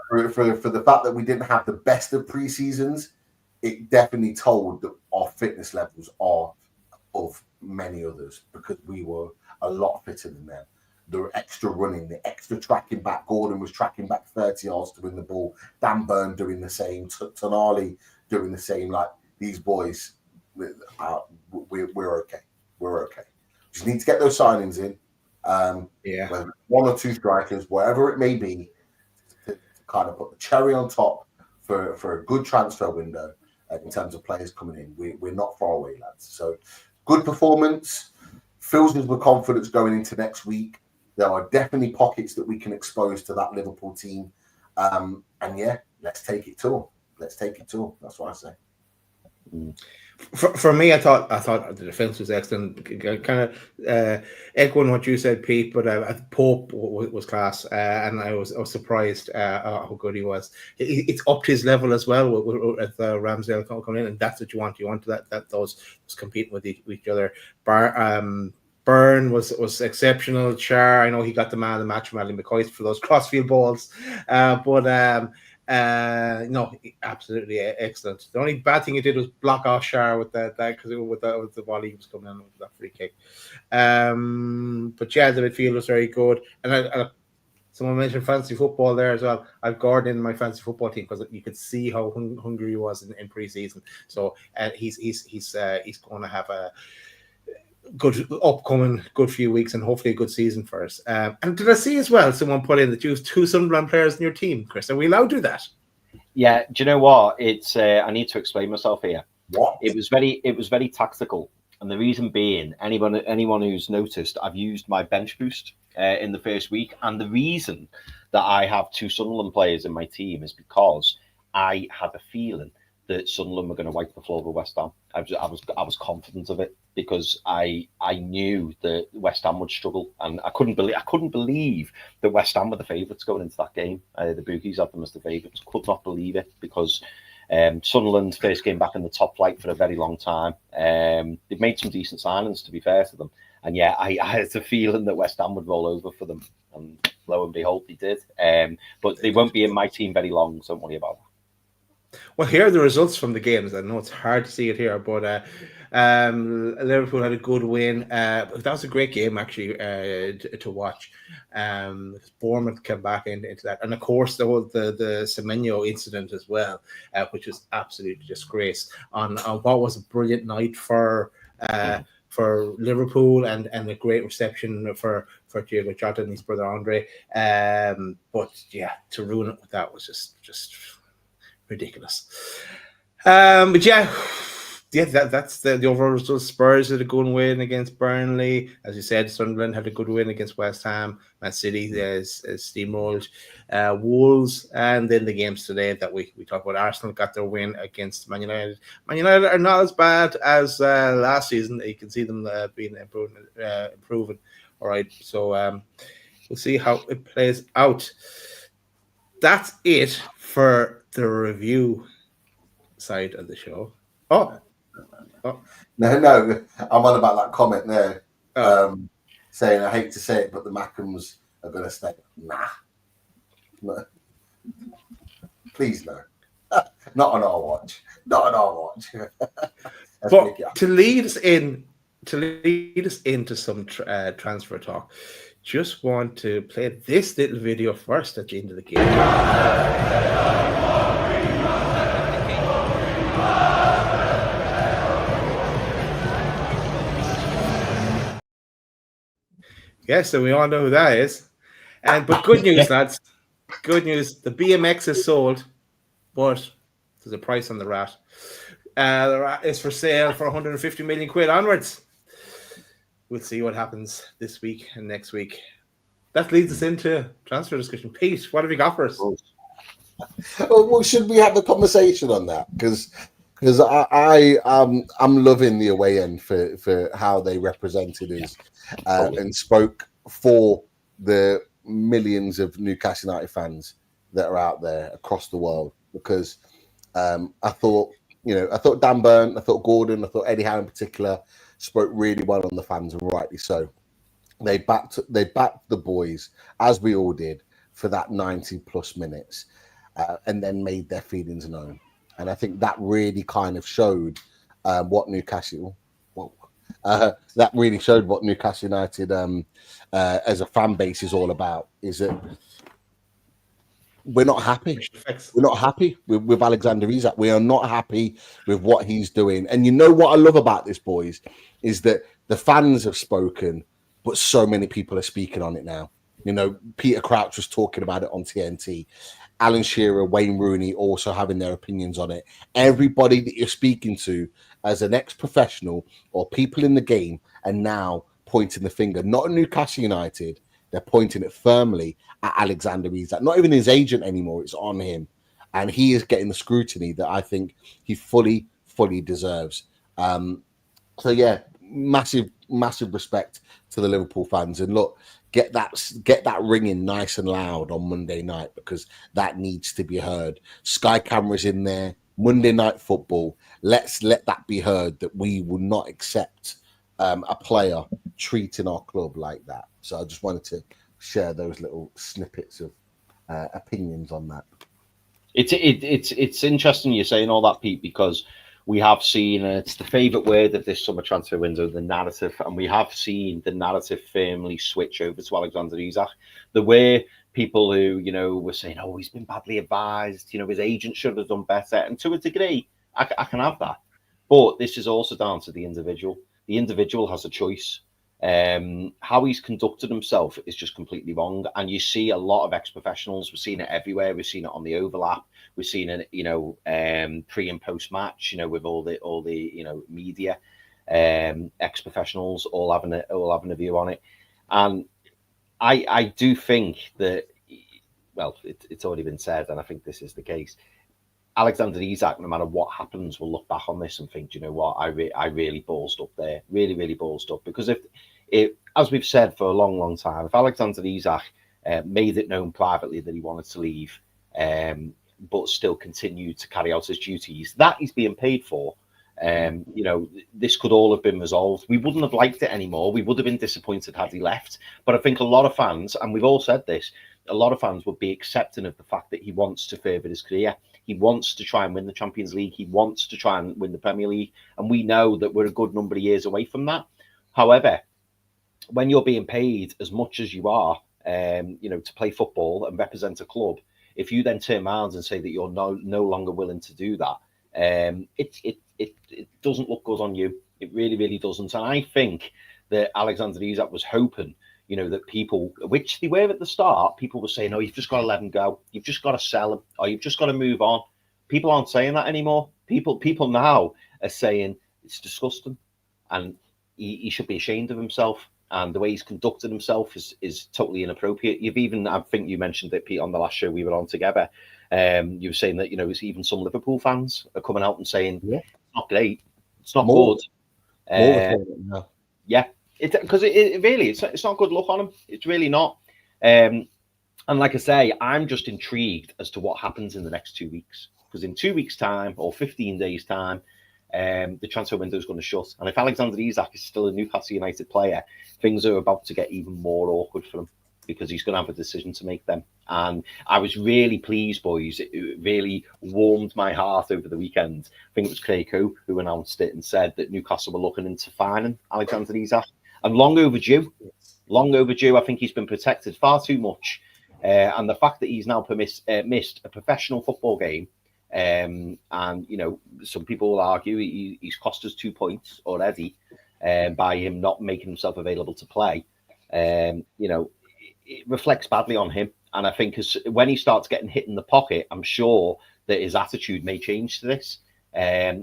Speaker 4: For the fact that we didn't have the best of pre-seasons, it definitely told that our fitness levels are above many others because we were a lot fitter than them. The extra running, the extra tracking back. Gordon was tracking back 30 yards to win the ball. Dan Burn doing the same. Tonali doing the same. Like these boys, we're okay. We're okay. Just need to get those signings in. One or two strikers, wherever it may be, to kind of put the cherry on top for a good transfer window in terms of players coming in. We're not far away, lads. So good performance. Fills us with confidence going into next week. There are definitely pockets that we can expose to that Liverpool team. Let's take it to them. Let's take it to them. That's what I say.
Speaker 2: For me, I thought the defense was excellent. Kind of echoing what you said, Pete. But Pope was class, and I was surprised how good he was. It's up to his level as well with Ramsey coming in, and that's what you want. You want that those competing with each other. Byrne was exceptional. Char, I know he got the man of the match from Ali McCoy for those crossfield balls, no, absolutely excellent. The only bad thing he did was block off Char with that because with the volley he was coming in with that free kick. But yeah, the midfield was very good, and someone mentioned fantasy football there as well. I've Gordon in my fantasy football team because you could see how hungry he was in pre-season. So he's going to have a good upcoming good few weeks and hopefully a good season for us. And did I see as well someone put in that you have 2 Sunderland players in your team, Chris? Are we allowed to do that?
Speaker 3: Yeah, do you know what? It's I need to explain myself here.
Speaker 4: What?
Speaker 3: It was very tactical, and the reason being, anyone who's noticed, I've used my bench boost in the first week, and the reason that I have 2 Sunderland players in my team is because I had a feeling that Sunderland were going to wipe the floor with West Ham. I was confident of it because I knew that West Ham would struggle, and I couldn't believe that West Ham were the favourites going into that game. The bookies had them as the favourites. Could not believe it because Sunderland's first game back in the top flight for a very long time. They've made some decent signings, to be fair to them, and yeah, I had a feeling that West Ham would roll over for them, and lo and behold, they did. But they won't be in my team very long, so don't worry about that.
Speaker 2: Well, here are the results from the games. I know it's hard to see it here, but Liverpool had a good win. That was a great game, actually, to watch. Bournemouth came back into that. And, of course, the Semenyo incident as well, which was absolute disgrace on what was a brilliant night for Liverpool and a great reception for Diego Jota and his brother Andre. But, yeah, to ruin it with that was just ridiculous. But, yeah, that's the overall result. Spurs had a good win against Burnley. As you said, Sunderland had a good win against West Ham. Man City has steamrolled Wolves. And then the games today that we talked about, Arsenal got their win against Man United. Man United are not as bad as last season. You can see them being improving. All right, so we'll see how it plays out. That's it for the review side of the show. Oh.
Speaker 4: No, I'm on about that comment there, saying I hate to say it, but the Mackhams are going to stay. Nah, please no, not on our watch.
Speaker 2: But to lead us into some transfer talk, just want to play this little video first at the end of the game. Yes, so we all know who that is. But good news, lads. Good news. The BMX is sold, but there's a price on the rat. The rat is for sale for 150 million quid onwards. We'll see what happens this week and next week. That leads us into transfer discussion. Pete, what have you got for us?
Speaker 4: Well, should we have a conversation on that? Because I'm loving the away end for how they represented us and spoke for the millions of Newcastle United fans that are out there across the world. Because I thought Dan Burn, I thought Gordon, I thought Eddie Howe in particular spoke really well on the fans, and rightly so. They backed the boys, as we all did, for that 90 plus minutes, and then made their feelings known. And I think that really kind of showed what Newcastle United as a fan base is all about. Is that we're not happy. We're not happy with Alexander Isak. We are not happy with what he's doing. And you know what I love about this, boys, is that the fans have spoken, but so many people are speaking on it now. You know, Peter Crouch was talking about it on TNT. Alan Shearer, Wayne Rooney also having their opinions on it. Everybody that you're speaking to as an ex-professional or people in the game are now pointing the finger, not at Newcastle United. They're pointing it firmly at Alexander Isak. Not even his agent anymore. It's on him. And he is getting the scrutiny that I think he fully deserves. So, yeah, massive respect to the Liverpool fans. And look, get that ringing nice and loud on Monday night, because that needs to be heard. Sky cameras in there, Monday Night Football. Let's let that be heard that we will not accept a player treating our club like that. So I just wanted to share those little snippets of opinions on that.
Speaker 3: It's interesting you're saying all that, Pete, because we have seen, it's the favourite word of this summer transfer window, the narrative, and we have seen the narrative firmly switch over to Alexander Isak. The way people who, were saying, oh, he's been badly advised, his agent should have done better. And to a degree, I can have that. But this is also down to the individual. The individual has a choice. How he's conducted himself is just completely wrong. And you see a lot of ex-professionals. We've seen it everywhere. We've seen it on the overlap. We've seen it, pre and post match, with all the media, ex-professionals all having a view on it. And I do think that, well, it's already been said, and I think this is the case. Alexander Isak, no matter what happens, will look back on this and think, do you know what, I really ballsed up there, really ballsed up. Because if as we've said for a long time, if Alexander Isak made it known privately that he wanted to leave, but still continued to carry out his duties that he's being paid for, this could all have been resolved. We wouldn't have liked it anymore. We would have been disappointed had he left. But I think a lot of fans, and we've all said this, a lot of fans would be accepting of the fact that he wants to further his career. He wants to try and win the Champions League. He wants to try and win the Premier League. And we know that we're a good number of years away from that. However, when you're being paid as much as you are, to play football and represent a club, if you then turn around and say that you're no longer willing to do that, it doesn't look good on you. It really, really doesn't. And I think that Alexander Isak was hoping, that people, which they were at the start, people were saying, oh, you've just got to let him go. You've just got to sell him, or you've just got to move on. People aren't saying that anymore. People now are saying it's disgusting and he should be ashamed of himself. And the way he's conducted himself is totally inappropriate. I think you mentioned it, Pete, on the last show we were on together. You were saying that, even some Liverpool fans are coming out and saying, it's not great. It's not good. Yeah. Because it really, it's not good look on him. It's really not. And like I say, I'm just intrigued as to what happens in the next 2 weeks. Because in 2 weeks' time or 15 days' time, the transfer window is going to shut. And if Alexander Isak is still a Newcastle United player, things are about to get even more awkward for him because he's going to have a decision to make then. And I was really pleased, boys. It really warmed my heart over the weekend. I think it was Craig Hope who announced it and said that Newcastle were looking into fining Alexander Isak. And long overdue. I think he's been protected far too much. And the fact that he's now missed a professional football game, and some people will argue he's cost us 2 points already by him not making himself available to play. It reflects badly on him. And I think when he starts getting hit in the pocket, I'm sure that his attitude may change to this.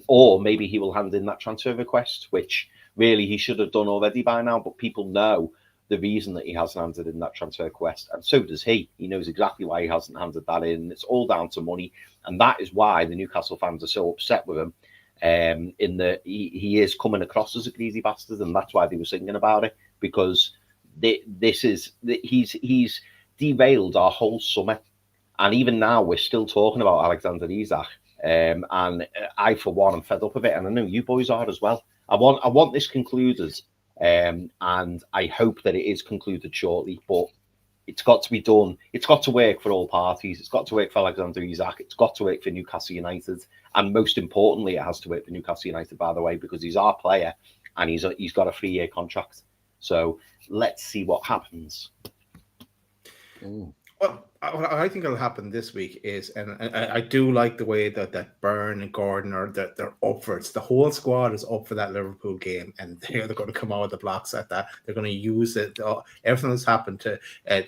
Speaker 3: Or maybe he will hand in that transfer request, which really he should have done already by now. But people know the reason that he hasn't handed in that transfer request. And so does he. He knows exactly why he hasn't handed that in. It's all down to money. And that is why the Newcastle fans are so upset with him. In that he is coming across as a greasy bastard. And that's why they were singing about it. Because he's derailed our whole summer. And even now, we're still talking about Alexander Isak. And I, for one, am fed up of it. And I know you boys are as well. I want this concluded. And I hope that it is concluded shortly, but it's got to be done. It's got to work for all parties. It's got to work for Alexander Isak. It's got to work for Newcastle United. And most importantly, it has to work for Newcastle United, by the way, because he's our player and he's got a 3-year contract. So let's see what happens.
Speaker 2: Well, what I think will happen this week is, and I do like the way that Byrne and Gordon they're up for it. The whole squad is up for that Liverpool game, and they're going to come out of the blocks at that. They're going to use it. Everything that's happened to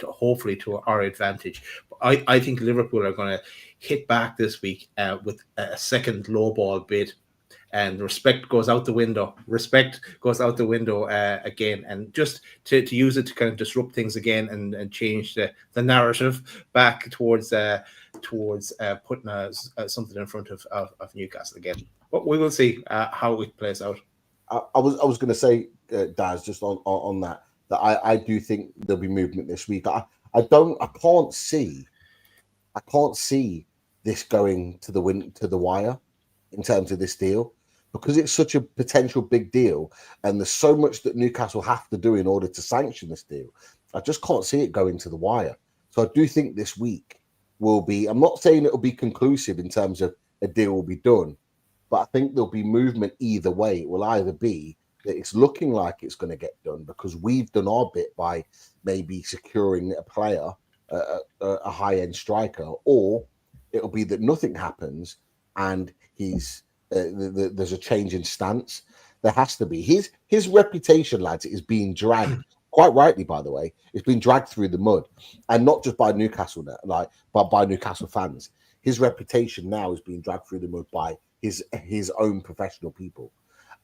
Speaker 2: hopefully to our advantage. I think Liverpool are going to hit back this week with a second low ball bid. And respect goes out the window. Again, and just to use it to kind of disrupt things again and change the narrative back towards putting something in front of Newcastle again. But we will see how it plays out.
Speaker 4: I was going to say, Daz, just on that I do think there'll be movement this week. I can't see this going to the wire in terms of this deal. Because it's such a potential big deal and there's so much that Newcastle have to do in order to sanction this deal, I just can't see it going to the wire. So I do think this week will be, I'm not saying it'll be conclusive in terms of a deal will be done, but I think there'll be movement either way. It will either be that it's looking like it's going to get done because we've done our bit by maybe securing a player, a high-end striker, or it'll be that nothing happens and there's a change in stance. There has to be. His reputation, lads, is being dragged, quite rightly, by the way. It's been dragged through the mud, and not just by Newcastle, but by Newcastle fans. His reputation now is being dragged through the mud by his own professional people,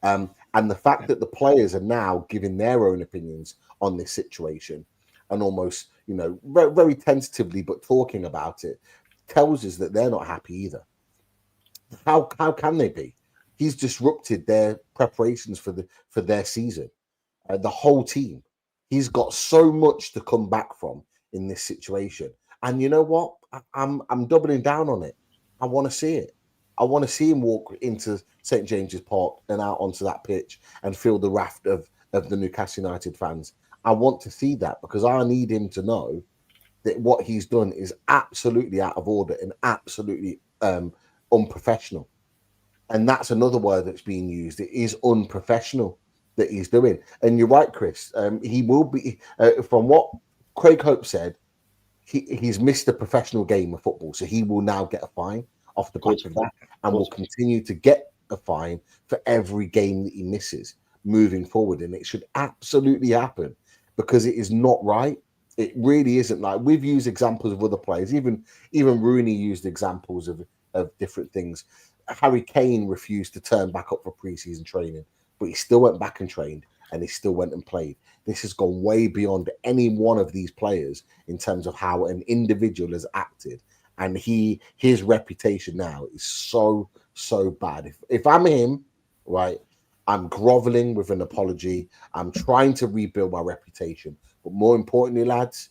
Speaker 4: and the fact that the players are now giving their own opinions on this situation, and almost, very, very tentatively, but talking about it, tells us that they're not happy either. How can they be? He's disrupted their preparations for their season. The whole team. He's got so much to come back from in this situation. And you know what? I'm doubling down on it. I want to see it. I want to see him walk into St. James's Park and out onto that pitch and feel the wrath of the Newcastle United fans. I want to see that because I need him to know that what he's done is absolutely out of order and absolutely unprofessional. And that's another word that's being used. It is unprofessional that he's doing. And you're right, Chris. He will be, from what Craig Hope said, he's missed a professional game of football. So he will now get a fine off the back of that, and will continue to get a fine for every game that he misses moving forward. And it should absolutely happen, because it is not right. It really isn't. Like, we've used examples of other players. Even Rooney used examples of different things. Harry Kane refused to turn back up for preseason training, but he still went back and trained, and he still went and played. This has gone way beyond any one of these players in terms of how an individual has acted. And his reputation now is so bad. If I'm him, right, I'm groveling with an apology. I'm trying to rebuild my reputation. But more importantly, lads,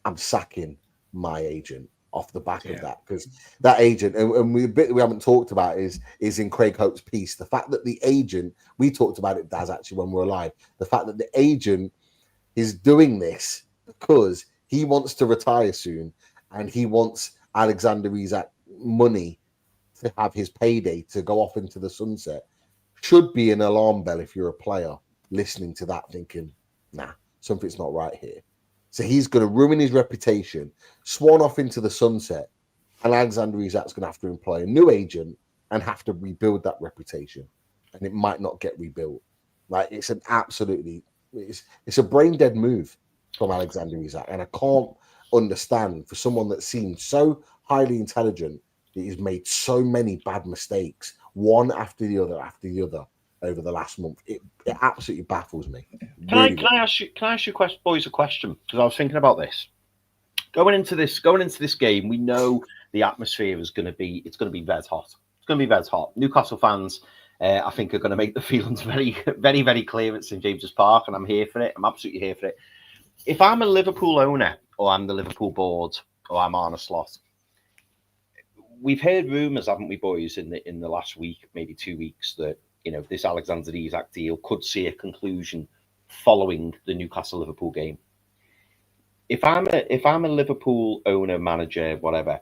Speaker 4: I'm sacking my agent off the back of that, because that agent, and the bit that we haven't talked about is in Craig Hope's piece, the fact that the agent, we talked about it, Daz, actually, when we were live, the fact that the agent is doing this because he wants to retire soon, and he wants Alexander Isak money to have his payday to go off into the sunset, should be an alarm bell if you're a player listening to that, thinking, nah, something's not right here. So he's going to ruin his reputation, swan off into the sunset, and Alexander Isak's going to have to employ a new agent and have to rebuild that reputation, and it might not get rebuilt. Like, it's an absolutely, it's a brain dead move from Alexander Isak, and I can't understand, for someone that seems so highly intelligent, that he's made so many bad mistakes, one after the other over the last month. It absolutely baffles me.
Speaker 3: Can I ask you, boys, a question? Because I was thinking about this. Going into this game, we know the atmosphere is going to be red hot. It's going to be red hot. Newcastle fans, I think, are going to make the feelings very, very, very clear at St James's Park, and I'm here for it. I'm absolutely here for it. If I'm a Liverpool owner, or I'm the Liverpool board, or I'm Arne Slot, we've heard rumours, haven't we, boys, in the last week, maybe 2 weeks, that, you know, this Alexander Isak deal could see a conclusion following the Newcastle Liverpool game. If I'm a Liverpool owner, manager, whatever,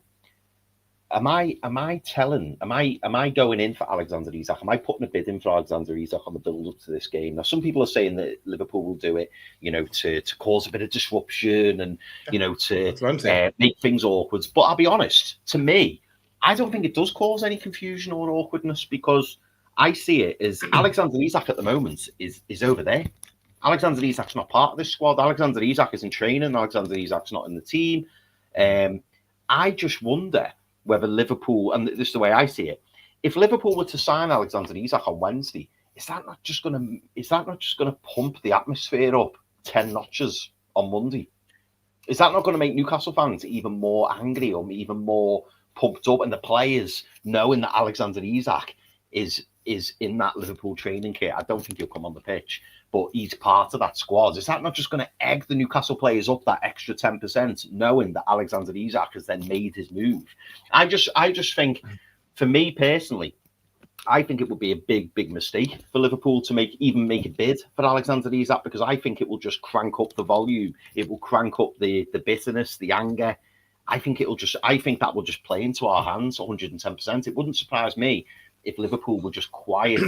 Speaker 3: am I going in for Alexander Isak? Am I putting a bid in for Alexander Isak on the build up to this game? Now, some people are saying that Liverpool will do it, you know, to cause a bit of disruption and, you know, to make things awkward. But I'll be honest, to me, I don't think it does cause any confusion or awkwardness, because I see it as Alexander Isak at the moment is over there. Alexander Isak's not part of this squad. Alexander Isak isn't training. Alexander Isak's not in the team. I just wonder whether Liverpool, and this is the way I see it, if Liverpool were to sign Alexander Isak on Wednesday, is that not just going to pump the atmosphere up 10 notches on Monday? Is that not going to make Newcastle fans even more angry or even more pumped up, and the players knowing that Alexander Isak is in that Liverpool training kit? I don't think he'll come on the pitch, but he's part of that squad. Is that not just going to egg the Newcastle players up that extra 10%, knowing that Alexander Isak has then made his move? I just think, for me personally, I think it would be a big mistake for Liverpool to make a bid for Alexander Isak, because I think it will just crank up the volume. It will crank up the bitterness, the anger. I think that will just play into our hands 110%. It wouldn't surprise me if Liverpool were just quiet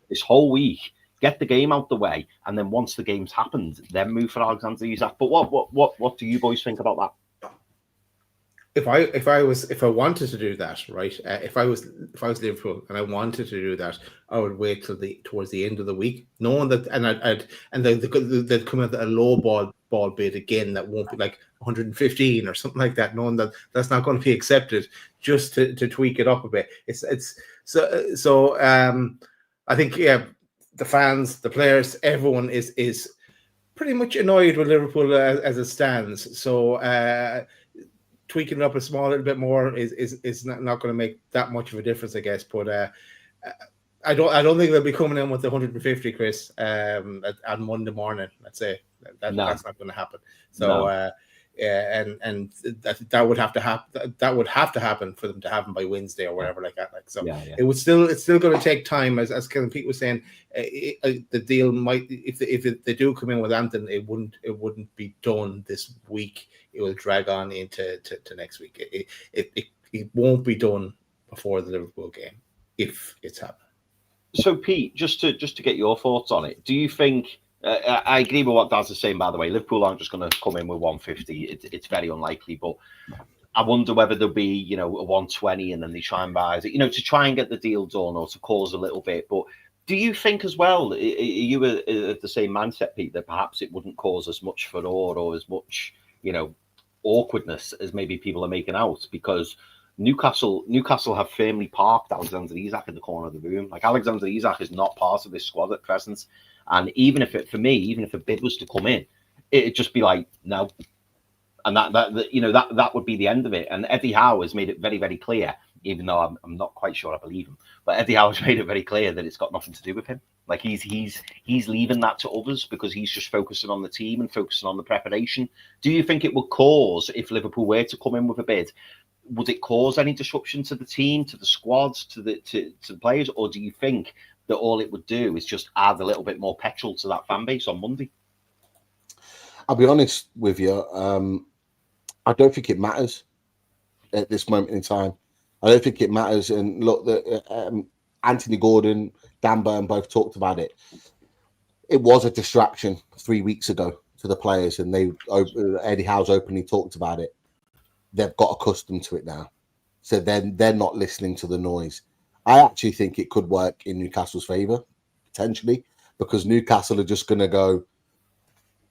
Speaker 3: this whole week, get the game out the way, and then once the game's happened, then move for Alexander Isak. But what do you boys think about that?
Speaker 2: If I wanted to do that, right? If I was Liverpool and I wanted to do that, I would wait till towards the end of the week, knowing that, and they'd come out a low ball bid again that won't be like 115 or something like that, knowing that that's not going to be accepted, just to tweak it up a bit. So I think, yeah, the fans, the players, everyone is pretty much annoyed with Liverpool as it stands. So tweaking it up a little bit more is not going to make that much of a difference, I guess. But I don't think they'll be coming in with the 150, Chris, on Monday morning. Let's say that's not going to happen. So and that would have to happen. That would have to happen for them to have him by Wednesday or whatever, like that. Like, so it's still going to take time, as Kevin Pete was saying. The deal might, if they do come in with Anthony, it wouldn't be done this week. It will drag on into next week. It won't be done before the Liverpool game, if it's happening.
Speaker 3: So, Pete, just to get your thoughts on it, do you think? I agree with what Daz is saying. By the way, Liverpool aren't just going to come in with 150. It's very unlikely, but I wonder whether there'll be, a 120 and then they try and buy it, to try and get the deal done or to cause a little bit. But do you think as well, are you at the same mindset, Pete, that perhaps it wouldn't cause as much furore or as much, awkwardness as maybe people are making out? Because Newcastle have firmly parked Alexander Isak in the corner of the room. Like, Alexander Isak is not part of this squad at present. And even if a bid was to come in, it'd just be like, no. And that would be the end of it. And Eddie Howe has made it very, very clear, even though I'm not quite sure I believe him, but Eddie Howe has made it very clear that it's got nothing to do with him. Like, he's leaving that to others because he's just focusing on the team and focusing on the preparation. Do you think it would cause, if Liverpool were to come in with a bid, would it cause any disruption to the team, to the squads, to the players, or do you think that all it would do is just add a little bit more petrol to that fan base on Monday?
Speaker 4: I'll be honest with you. I don't think it matters at this moment in time. I don't think it matters. And look, Anthony Gordon, Dan Burn both talked about it. It was a distraction 3 weeks ago to the players, and Eddie Howe's openly talked about it. They've got accustomed to it now. So then they're not listening to the noise. I actually think it could work in Newcastle's favour, potentially, because Newcastle are just going to go,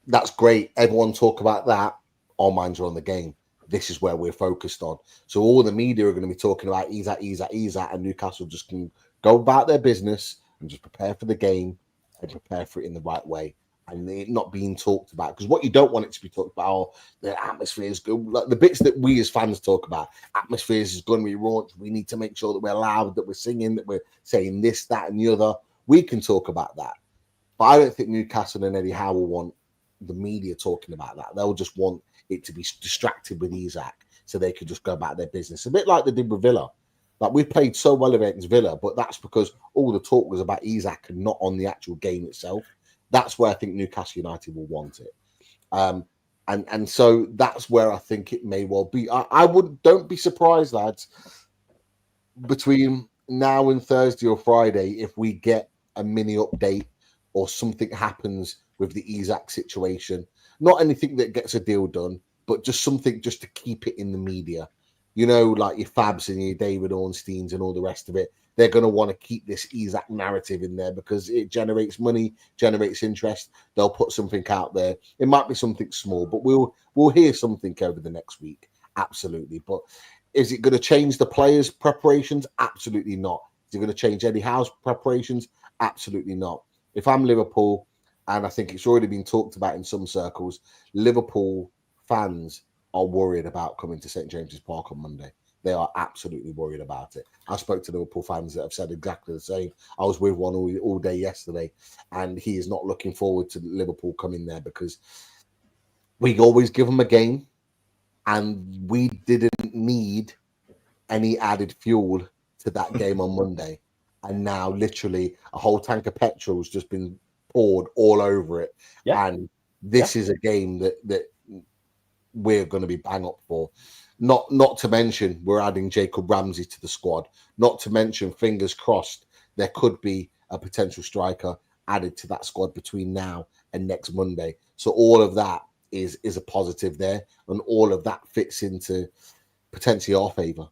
Speaker 4: that's great. Everyone talk about that. Our minds are on the game. This is where we're focused on. So all the media are going to be talking about Isak, and Newcastle just can go about their business and just prepare for the game and prepare for it in the right way. And it not being talked about, because what you don't want it to be talked about, the atmosphere is good. Like the bits that we as fans talk about, atmospheres is going to be raunchy. We need to make sure that we're loud, that we're singing, that we're saying this, that, and the other. We can talk about that, but I don't think Newcastle and Eddie Howe will want the media talking about that. They'll just want it to be distracted with Isak, so they could just go about their business. A bit like they did with Villa. Like, we played so well against Villa, but that's because all the talk was about Isak and not on the actual game itself. That's where I think Newcastle United will want it. And so that's where I think it may well be. Don't be surprised, lads, between now and Thursday or Friday, if we get a mini update or something happens with the Isak situation. Not anything that gets a deal done, but just something just to keep it in the media. Like your Fabs and your David Ornsteins and all the rest of it. They're going to want to keep this Isak narrative in there because it generates money, generates interest. They'll put something out there. It might be something small, but we'll hear something over the next week. Absolutely. But is it going to change the players' preparations? Absolutely not. Is it going to change Eddie Howe's preparations? Absolutely not. If I'm Liverpool, and I think it's already been talked about in some circles, Liverpool fans are worried about coming to St. James's Park on Monday. They are absolutely worried about it. I spoke to Liverpool fans that have said exactly the same. I was with one all day yesterday, and he is not looking forward to Liverpool coming there because we always give them a game, and we didn't need any added fuel to that game on Monday. And now literally a whole tank of petrol has just been poured all over it. Yeah. And this is a game that we're going to be bang up for. Not to mention we're adding Jacob Ramsey to the squad. Not to mention, fingers crossed, there could be a potential striker added to that squad between now and next Monday. So all of that is a positive there, and all of that fits into potentially our favour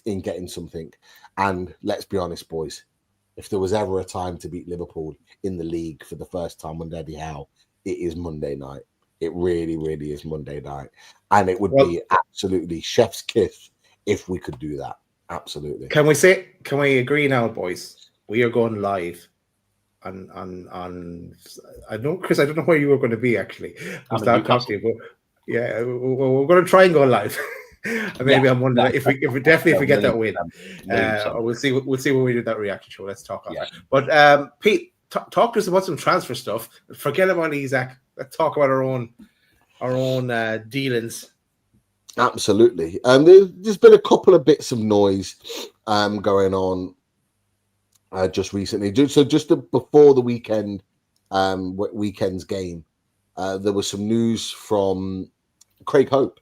Speaker 4: in getting something. And let's be honest, boys, if there was ever a time to beat Liverpool in the league for the first time under Eddie Howe, it is Monday night. It really, really is Monday night. And it would be absolutely chef's kiss if we could do that. Absolutely.
Speaker 2: Can we agree now, boys? We are going live on I know, Chris, I don't know where you were going to be actually. But yeah, we're going to try and go live. Maybe I'm wondering if we get that win. We'll see when we do that reaction show. Let's talk on that. But Pete, talk to us about some transfer stuff. Forget about Isak. Let's talk about our own dealings.
Speaker 4: Absolutely. There's been a couple of bits of noise going on just recently. So just before the weekend's game, there was some news from Craig Hope.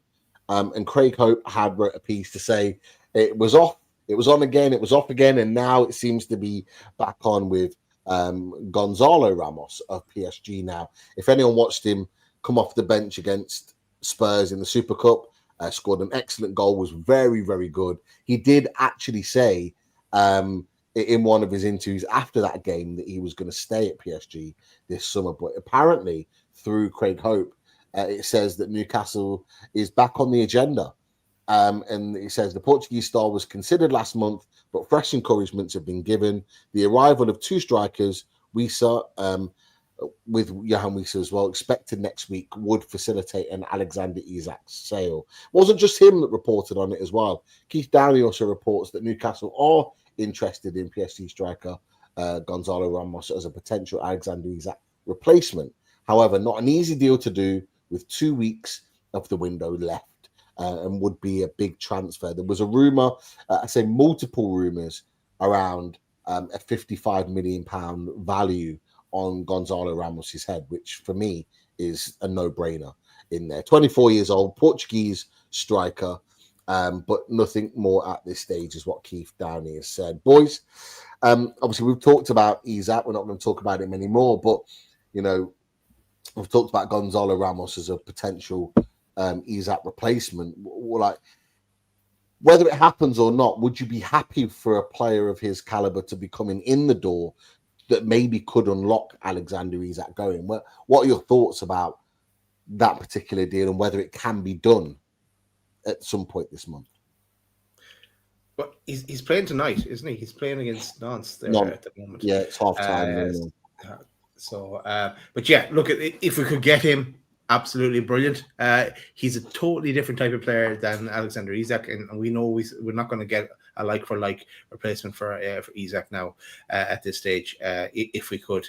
Speaker 4: And Craig Hope had wrote a piece to say it was off It was on again, it was off again, and now it seems to be back on with Gonzalo Ramos of PSG now. If anyone watched him come off the bench against Spurs in the Super Cup, scored an excellent goal, was very, very good. He did actually say in one of his interviews after that game that he was going to stay at PSG this summer, but apparently through Craig Hope, it says that Newcastle is back on the agenda. And it says the Portuguese star was considered last month, but fresh encouragements have been given. The arrival of two strikers, Wissa, with Johan Wissa as well, expected next week, would facilitate an Alexander Isak's sale. It wasn't just him that reported on it as well. Keith Downey also reports that Newcastle are interested in PSG striker Gonzalo Ramos as a potential Alexander Isak replacement. However, not an easy deal to do with 2 weeks of the window left. And would be a big transfer. There was a rumor, I say multiple rumors around a £55 million value on Gonzalo Ramos's head, which for me is a no-brainer in there. 24 years old, Portuguese striker, but nothing more at this stage is what Keith Downey has said. Boys, obviously we've talked about Isak. We're not going to talk about him anymore, but, you know, we've talked about Gonzalo Ramos as a potential Isak replacement. Like, whether it happens or not, would you be happy for a player of his caliber to be coming in the door that maybe could unlock Alexander Isak going? What are your thoughts about that particular deal and whether it can be done at some point this month?
Speaker 2: But he's playing tonight, isn't he? He's playing against Nantes there at the moment.
Speaker 4: Yeah, it's half time.
Speaker 2: But yeah, look, if we could get him, absolutely brilliant. He's a totally different type of player than Alexander Isak, and we know we're not going to get a like-for-like replacement for Isak now at this stage, if we could.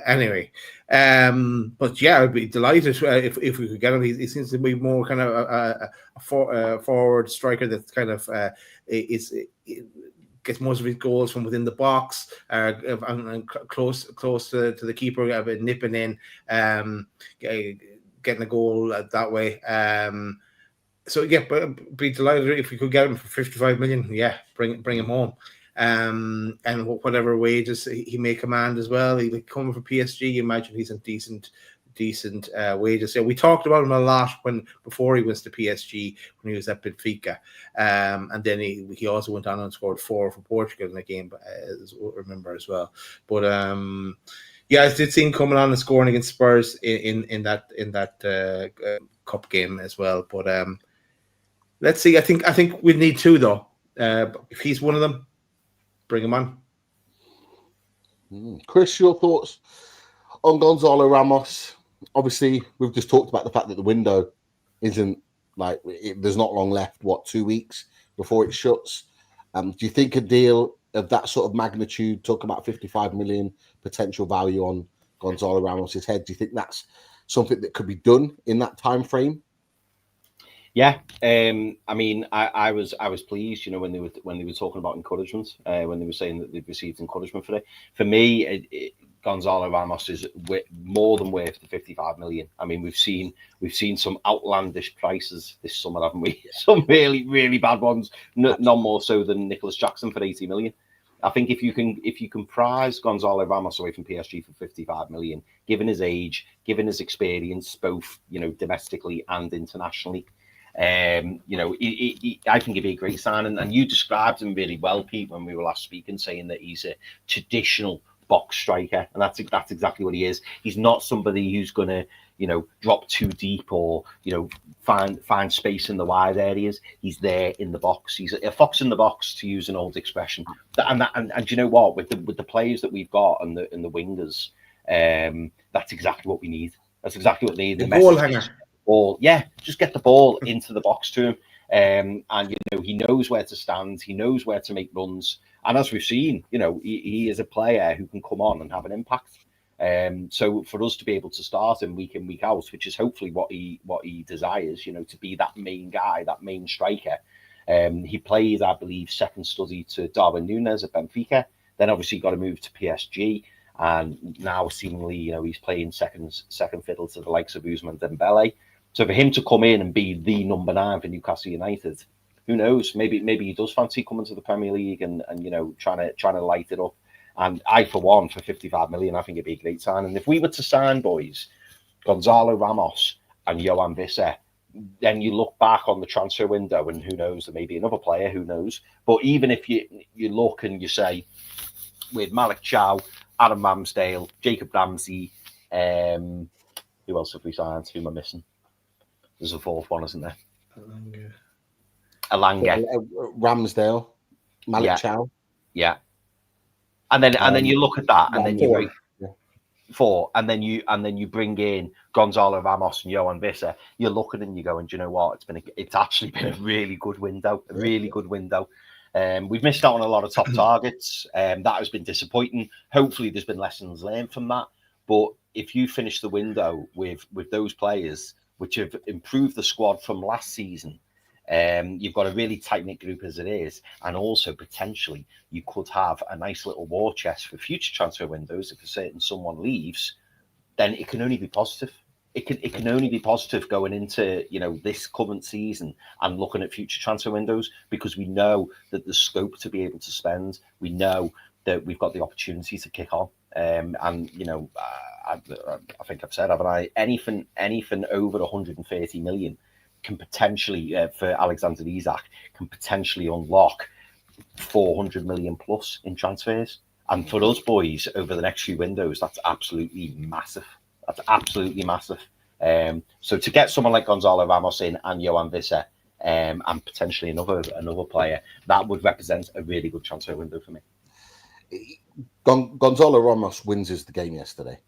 Speaker 2: Anyway, but yeah, I'd be delighted if we could get him. He seems to be more kind of a forward striker that's kind of gets most of his goals from within the box, and close to the keeper, nipping in, getting a goal that way. So yeah, but be delighted if we could get him for 55 million. Yeah, bring him home. And whatever wages he may command as well. He coming from PSG. You imagine he's in decent wages. So we talked about him a lot before he went to PSG when he was at Benfica, and then he also went on and scored 4 for Portugal in the game, remember as well. But yeah, I did see him coming on and scoring against Spurs in that cup game as well. But let's see. I think we need 2 though. If he's one of them, bring him on.
Speaker 4: Chris, your thoughts on Gonzalo Ramos? Obviously, we've just talked about the fact that the window isn't there's not long left. 2 weeks before it shuts? Do you think a deal of that sort of magnitude, talk about 55 million potential value on Gonzalo Ramos's head, do you think that's something that could be done in that time frame?
Speaker 3: Yeah, I mean, I was pleased, you know, when they were talking about encouragement, when they were saying that they've received encouragement for it. For me, Gonzalo Ramos is more than worth the 55 million. I mean, we've seen some outlandish prices this summer, haven't we? Some really, really bad ones, none more so than Nicholas Jackson for 80 million. I think if you can prize Gonzalo Ramos away from PSG for 55 million, given his age, given his experience, both, you know, domestically and internationally, you know, I think it'd be a great signing. And you described him really well, Pete, when we were last speaking, saying that he's a traditional box striker, and that's exactly what he is. He's not somebody who's going to, you know, drop too deep or, you know, find space in the wide areas. He's there in the box. He's a fox in the box, to use an old expression. And you know what, with the players that we've got and the wingers, that's exactly what we need. That's exactly what they need.
Speaker 2: The ball hanger.
Speaker 3: Ball, yeah, just get the ball into the box to him, and you know, he knows where to stand, he knows where to make runs, and as we've seen, you know, he is a player who can come on and have an impact. So for us to be able to start him week in, week out, which is hopefully what he desires, you know, to be that main guy, that main striker. He played, I believe, second study to Darwin Núñez at Benfica, then obviously got to move to PSG. And now seemingly, you know, he's playing second fiddle to the likes of Ousmane Dembele. So for him to come in and be the number 9 for Newcastle United, who knows? Maybe he does fancy coming to the Premier League and trying to light it up. And I, for one, for 55 million, I think it'd be a great sign. And if we were to sign, boys, Gonzalo Ramos and Johan Vissa, then you look back on the transfer window, and who knows, there may be another player, who knows. But even if you look and you say, with Malik Chow, Adam Ramsdale, Jacob Ramsey, who else have we signed? Who am I missing? There's a fourth one, isn't there? Elanga.
Speaker 4: Ramsdale, Malik Chow.
Speaker 3: Yeah. And then you look at that, and then you bring four, and then you bring in Gonzalo Ramos and Johan Vissa. You're looking and you're going, do you know what? It's actually been a really good window, We've missed out on a lot of top targets. That has been disappointing. Hopefully, there's been lessons learned from that. But if you finish the window with those players, which have improved the squad from last season, you've got a really tight-knit group as it is, and also potentially you could have a nice little war chest for future transfer windows. If a certain someone leaves, then it can only be positive. It can only be positive going into this current season and looking at future transfer windows, because we know that there's scope to be able to spend. We know that we've got the opportunity to kick on, I think I've said, haven't I? Anything over 130 million can potentially, for Alexander Isak, can potentially unlock 400 million plus in transfers. And for us boys, over the next few windows, that's absolutely massive. So to get someone like Gonzalo Ramos in and Johan Vissa, and potentially another player, that would represent a really good transfer window for me.
Speaker 4: Gonzalo Ramos wins us the game yesterday.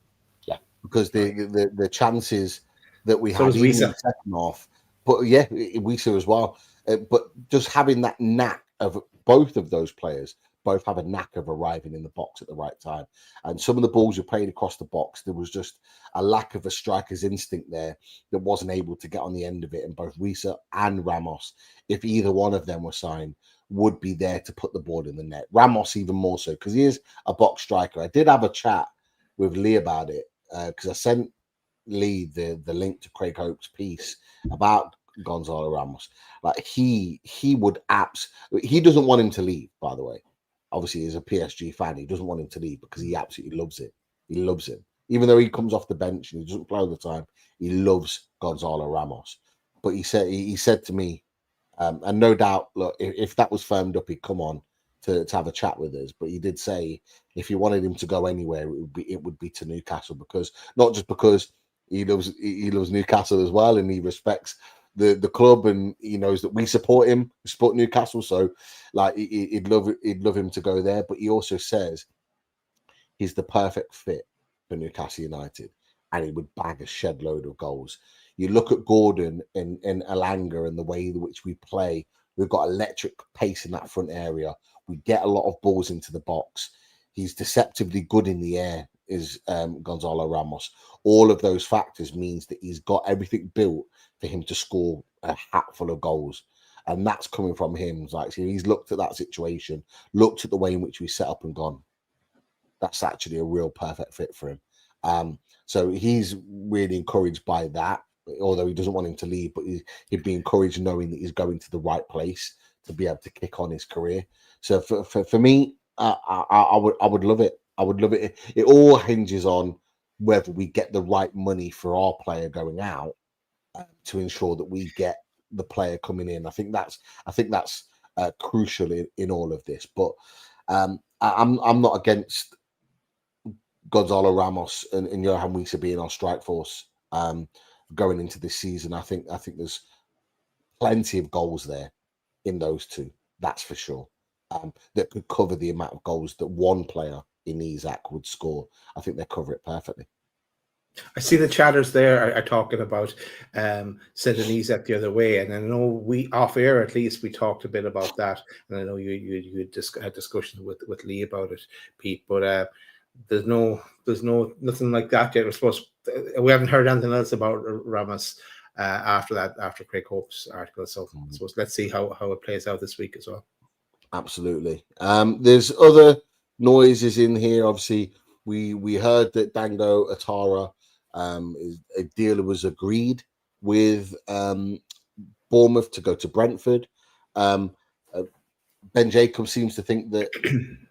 Speaker 3: Yeah,
Speaker 4: because the chances that we
Speaker 2: so
Speaker 4: had in the
Speaker 2: second
Speaker 4: half, but yeah, Wisa as well. But just having that knack of both of those players, both have a knack of arriving in the box at the right time. And some of the balls you played across the box, there was just a lack of a striker's instinct there that wasn't able to get on the end of it. And both Wisa and Ramos, if either one of them were signed, would be there to put the ball in the net. Ramos even more so, because he is a box striker. I did have a chat with Lee about it, because I sent Lee the link to Craig Hope's piece about Gonzalo Ramos. Like he would he doesn't want him to leave, by the way. Obviously, he's a PSG fan. He doesn't want him to leave because he absolutely loves it. He loves him. Even though he comes off the bench and he doesn't play all the time, he loves Gonzalo Ramos. But he said to me, and no doubt, look, if that was firmed up, he'd come on to have a chat with us. But he did say if you wanted him to go anywhere, it would be to Newcastle, because not just because he loves Newcastle as well, and he respects the club, and he knows that we support him, we support Newcastle. So like he'd love him to go there. But he also says he's the perfect fit for Newcastle United, and he would bag a shed load of goals. You look at Gordon and Elanga and the way in which we play. We've got electric pace in that front area. We get a lot of balls into the box. He's deceptively good in the air, is Gonzalo Ramos. All of those factors means that he's got everything built for him to score a hatful of goals. And that's coming from him. Like, he's looked at that situation, looked at the way in which we set up and gone, that's actually a real perfect fit for him. So he's really encouraged by that, although he doesn't want him to leave, but he'd be encouraged knowing that he's going to the right place to be able to kick on his career. So for me, I would love it. I would love it. It all hinges on whether we get the right money for our player going out to ensure that we get the player coming in. I think that's crucial in all of this. But I'm not against Gonzalo Ramos and Johan Wisa being our strike force going into this season. I think there's plenty of goals there in those two. That's for sure. That could cover the amount of goals that one player in Isak would score. I think they cover it perfectly.
Speaker 2: I see the chatters there are talking about sending Isak the other way, and I know we off air at least we talked a bit about that, and I know you had discussions with Lee about it, Pete. But there's nothing like that yet. I suppose we haven't heard anything else about Ramos after Craig Hope's article. So I suppose let's see how it plays out this week as well.
Speaker 4: Absolutely. There's other noises in here. Obviously, we heard that Dango Atara, a deal was agreed with Bournemouth to go to Brentford. Ben Jacobs seems to think that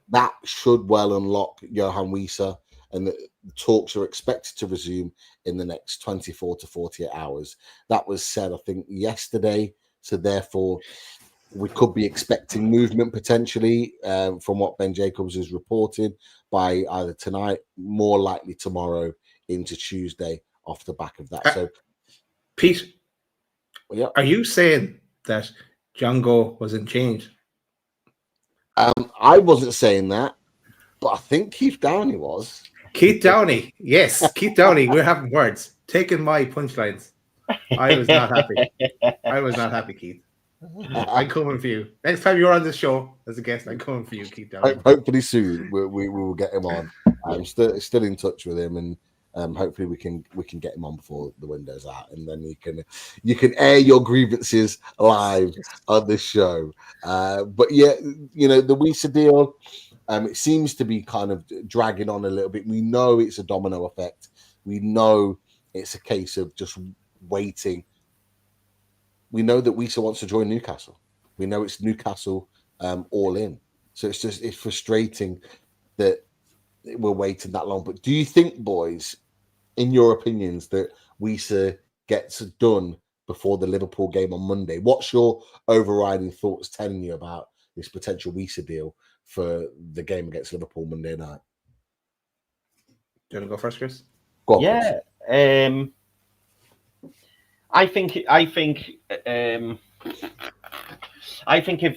Speaker 4: that should well unlock Johan Wieser, and that the talks are expected to resume in the next 24 to 48 hours. That was said, I think, yesterday. So therefore, we could be expecting movement potentially from what Ben Jacobs is reported by either tonight, more likely tomorrow into Tuesday off the back of that. So,
Speaker 2: Pete,
Speaker 4: yeah.
Speaker 2: Are you saying that Django wasn't changed?
Speaker 4: I wasn't saying that, but I think Keith Downey was.
Speaker 2: Keith Downey, yes, Keith Downey. We're having words. Taking my punchlines. I was not happy. I was not happy, Keith. I'm coming for you. Next time you're on the show as a guest, I'm coming for you, Keith Downey.
Speaker 4: Hopefully soon we will get him on. I'm still in touch with him, and hopefully we can get him on before the window's out, and then you can air your grievances live on this show. But yeah, the Wieser deal, it seems to be kind of dragging on a little bit. We know it's a domino effect. We know it's a case of just waiting. We know that Wieser wants to join Newcastle. We know it's Newcastle all in. So it's frustrating that we're waiting that long. But do you think, boys, in your opinions, that Wieser gets done before the Liverpool game on Monday? What's your overriding thoughts telling you about this potential Wieser deal for the game against Liverpool Monday night?
Speaker 2: Do you want to go first, Chris?
Speaker 4: Go on,
Speaker 3: yeah.
Speaker 4: Chris.
Speaker 3: I think if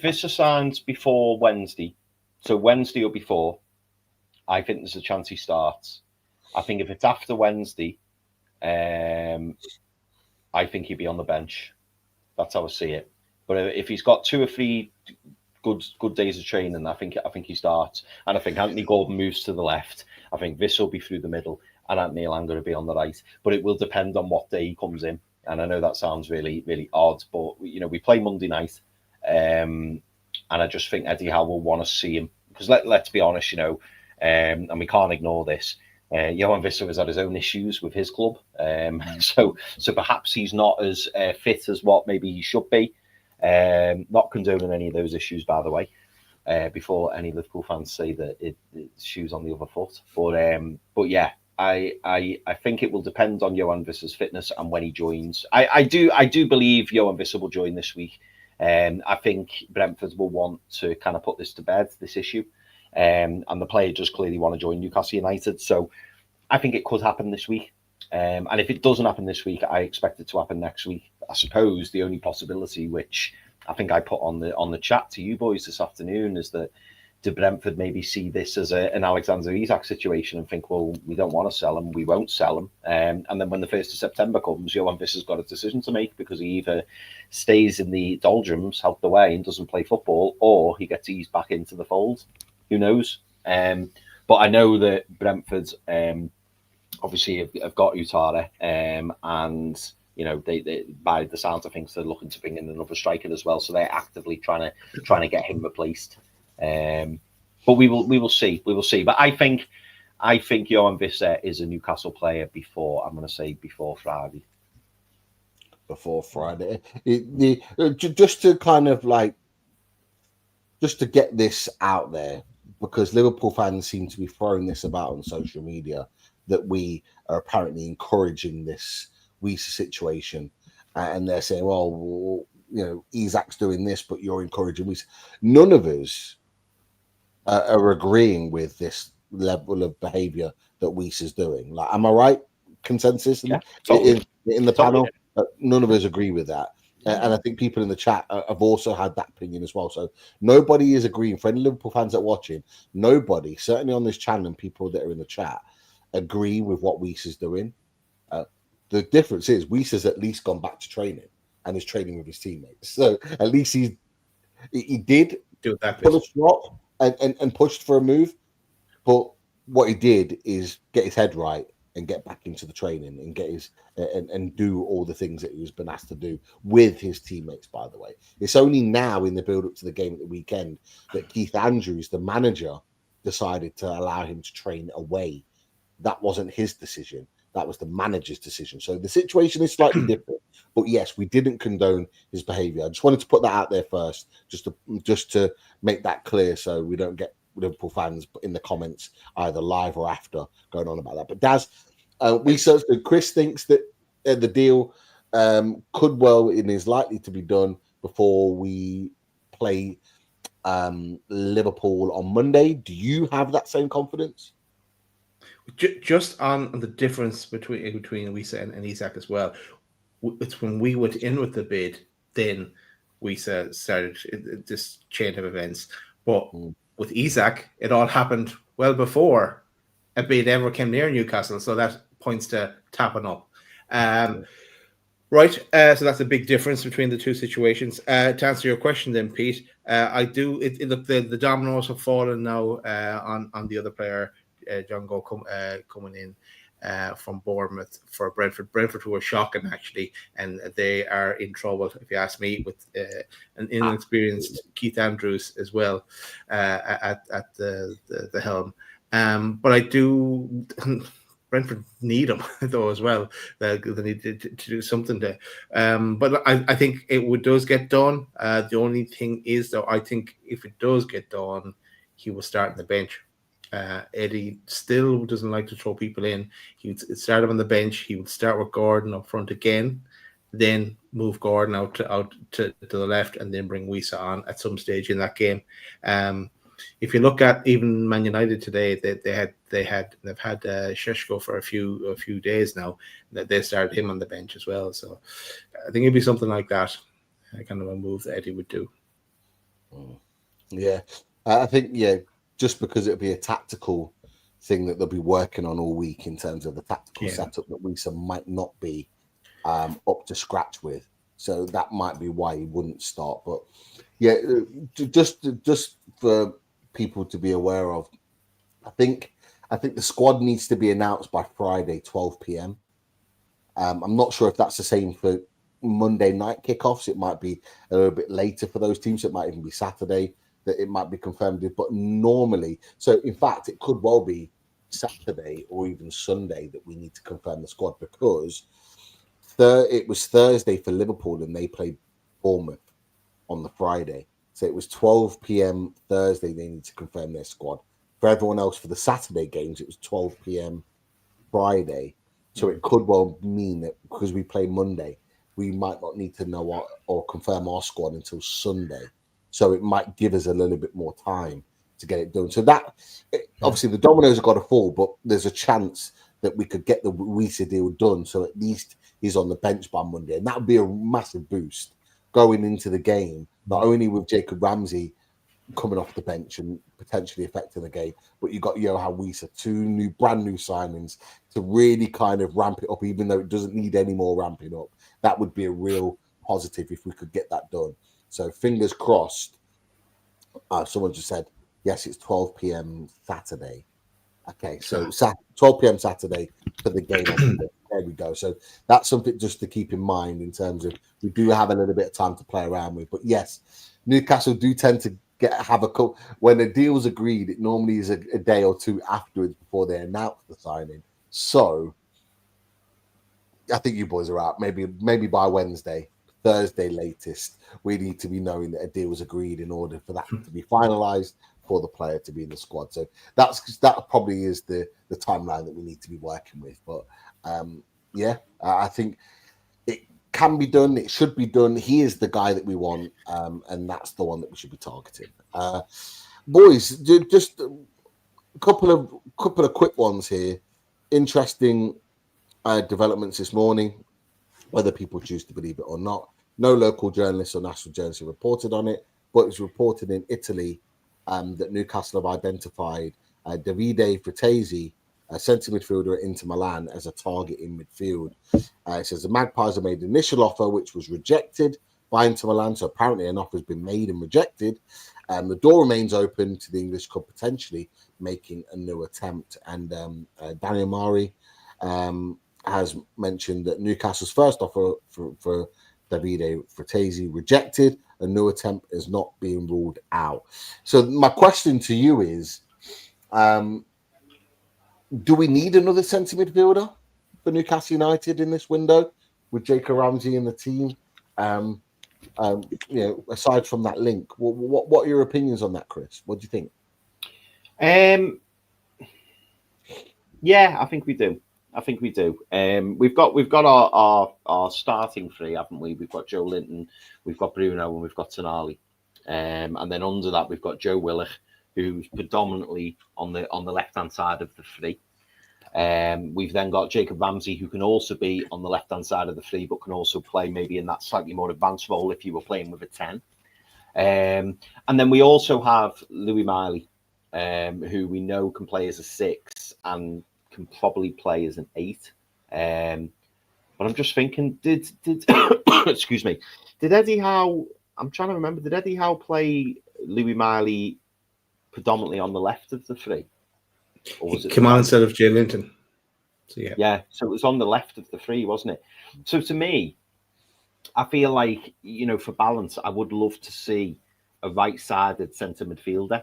Speaker 3: Wieser signs before Wednesday, so Wednesday or before, I think there's a chance he starts. I think if it's after Wednesday, I think he'd be on the bench. That's how I see it. But if he's got 2 or 3 good days of training, I think he starts. And I think Anthony Gordon moves to the left. I think Wieser will be through the middle, and Anthony Elanga will be on the right. But it will depend on what day he comes in. And I know that sounds really, really odd, but we play Monday night, and I just think Eddie Howe will want to see him, because let's be honest, and we can't ignore this. Johan Wieser has had his own issues with his club, so perhaps he's not as fit as what maybe he should be. Not condoning any of those issues, by the way, before any Liverpool fans say that it's shoes on the other foot. But yeah. I think it will depend on Johan Wieser's fitness and when he joins. I do believe Johan Wieser will join this week. I think Brentford will want to kind of put this to bed, this issue. And the player does clearly want to join Newcastle United. So I think it could happen this week. And if it doesn't happen this week, I expect it to happen next week. I suppose the only possibility, which I think I put on the chat to you boys this afternoon, is that do Brentford maybe see this as an Alexander Isak situation and think, well, we don't want to sell him, we won't sell him. And then when the 1st of September comes, Johan Wieser's got a decision to make, because he either stays in the doldrums, helped away, and doesn't play football, or he gets eased back into the fold. Who knows? But I know that Brentford obviously have got Utara, and they by the sounds of things, they're looking to bring in another striker as well. So they're actively trying to get him replaced. But we will see. But I think Johan Wieser is a Newcastle player before Friday.
Speaker 4: Before Friday, just to kind of just to get this out there, because Liverpool fans seem to be throwing this about on social media, that we are apparently encouraging this Wieser situation, and they're saying, well, Isak's doing this, but you're encouraging Wieser. None of us are agreeing with this level of behaviour that Wieser's doing. Am I right? Consensus in the panel? None of us agree with that. And I think people in the chat have also had that opinion as well. So nobody is agreeing. For any Liverpool fans that are watching, nobody, certainly on this channel and people that are in the chat, agree with what Wieser's doing. The difference is Wieser's at least gone back to training and is training with his teammates. So at least he did
Speaker 2: do that.
Speaker 4: Pull a swap and pushed for a move, but what he did is get his head right and get back into the training and get his and do all the things that he was been asked to do with his teammates. By the way, it's only now in the build up to the game at the weekend that Keith Andrews, the manager, decided to allow him to train away. That wasn't his decision. That was the manager's decision. So the situation is slightly different. But yes, we didn't condone his behaviour. I just wanted to put that out there first, just to make that clear, so we don't get Liverpool fans in the comments either live or after going on about that. But Daz, Chris thinks that the deal could well and is likely to be done before we play Liverpool on Monday. Do you have that same confidence?
Speaker 2: Just on the difference between Wisa and Isak as well. It's when we went in with the bid, then Wisa started this chain of events. But with Isak, it all happened well before a bid ever came near Newcastle. So that points to tapping up. Right. So that's a big difference between the two situations. To answer your question then, Pete, I do. The dominoes have fallen now on the other player, John Go coming in from Bournemouth for Brentford. Brentford, who are shocking actually, and they are in trouble, if you ask me, with an inexperienced Keith Andrews as well at the helm. But I do. Brentford need him though as well. They need to do something there. But I think it does get done. The only thing is though, I think if it does get done, he will start on the bench. Eddie still doesn't like to throw people in. He would start him on the bench. He would start with Gordon up front again, then move Gordon out to the left, and then bring Wisa on at some stage in that game. If you look at even Man United today, they've had Šeško for a few days now. That they started him on the bench as well. So I think it'd be something like that, kind of a move that Eddie would do.
Speaker 4: Yeah, I think just because it'll be a tactical thing that they'll be working on all week in terms of the tactical setup that Wisa might not be up to scratch with. So that might be why he wouldn't start. But yeah, just for people to be aware of, I think the squad needs to be announced by Friday, 12 p.m. I'm not sure if that's the same for Monday night kickoffs. It might be a little bit later for those teams. It might even be Saturday that it might be confirmed. But normally, so in fact, it could well be Saturday or even Sunday that we need to confirm the squad, because it was Thursday for Liverpool and they played Bournemouth on the Friday. So it was 12 p.m. Thursday they need to confirm their squad. For everyone else, for the Saturday games, it was 12 p.m. Friday. So it could well mean that because we play Monday, we might not need to know or confirm our squad until Sunday. So it might give us a little bit more time to get it done. So that, obviously, the dominoes have got to fall, but there's a chance that we could get the Wisa deal done. So at least he's on the bench by Monday. And that would be a massive boost going into the game, not only with Jacob Ramsey coming off the bench and potentially affecting the game, but you got Johan Wisa, two brand new signings to really kind of ramp it up, even though it doesn't need any more ramping up. That would be a real positive if we could get that done. So fingers crossed. Someone just said, yes, it's 12 p.m. Saturday. Okay, so 12 p.m. Saturday for the game. There we go. So that's something just to keep in mind in terms of we do have a little bit of time to play around with. But yes, Newcastle do tend to have a call when the deal's agreed. It normally is a day or two afterwards before they announce the signing. So I think you boys are out. Maybe by Wednesday, Thursday latest, we need to be knowing that a deal was agreed in order for that to be finalised for the player to be in the squad. So that probably is the timeline that we need to be working with. But I think it can be done. It should be done. He is the guy that we want, and that's the one that we should be targeting. Boys, just a couple of quick ones here. Interesting developments this morning, whether people choose to believe it or not. No local journalists or national journalists have reported on it, but it was reported in Italy that Newcastle have identified Davide Fratesi, a centre midfielder at Inter Milan, as a target in midfield. It says the Magpies have made an initial offer, which was rejected by Inter Milan. So apparently an offer has been made and rejected. The door remains open to the English club potentially making a new attempt. And Daniel Mari has mentioned that Newcastle's first offer for Davide Fratesi rejected. A new attempt is not being ruled out. So my question to you is, do we need another centre midfielder? for Newcastle United in this window with Jacob Ramsey in the team? Aside from that link, what are your opinions on that, Chris? What do you think?
Speaker 3: Yeah, I think we do. We've got our starting three, haven't we? We've got Joe Linton, we've got Bruno, and we've got Tonali. And then under that, we've got Joe Willock, who's predominantly on the left-hand side of the three. We've then got Jacob Ramsey, who can also be on the left-hand side of the three, but can also play maybe in that slightly more advanced role if you were playing with a 10. And then we also have Louis Miley, who we know can play as a 6 and can probably play as an 8. But I'm just thinking, did excuse me, did Eddie Howe? I'm trying to remember. Did Eddie Howe play Louis Miley predominantly on the left of the three? Or was it
Speaker 2: come on instead of Jay Linton? So
Speaker 3: yeah. So it was on the left of the three, wasn't it? So to me, I feel like, for balance, I would love to see a right-sided centre midfielder.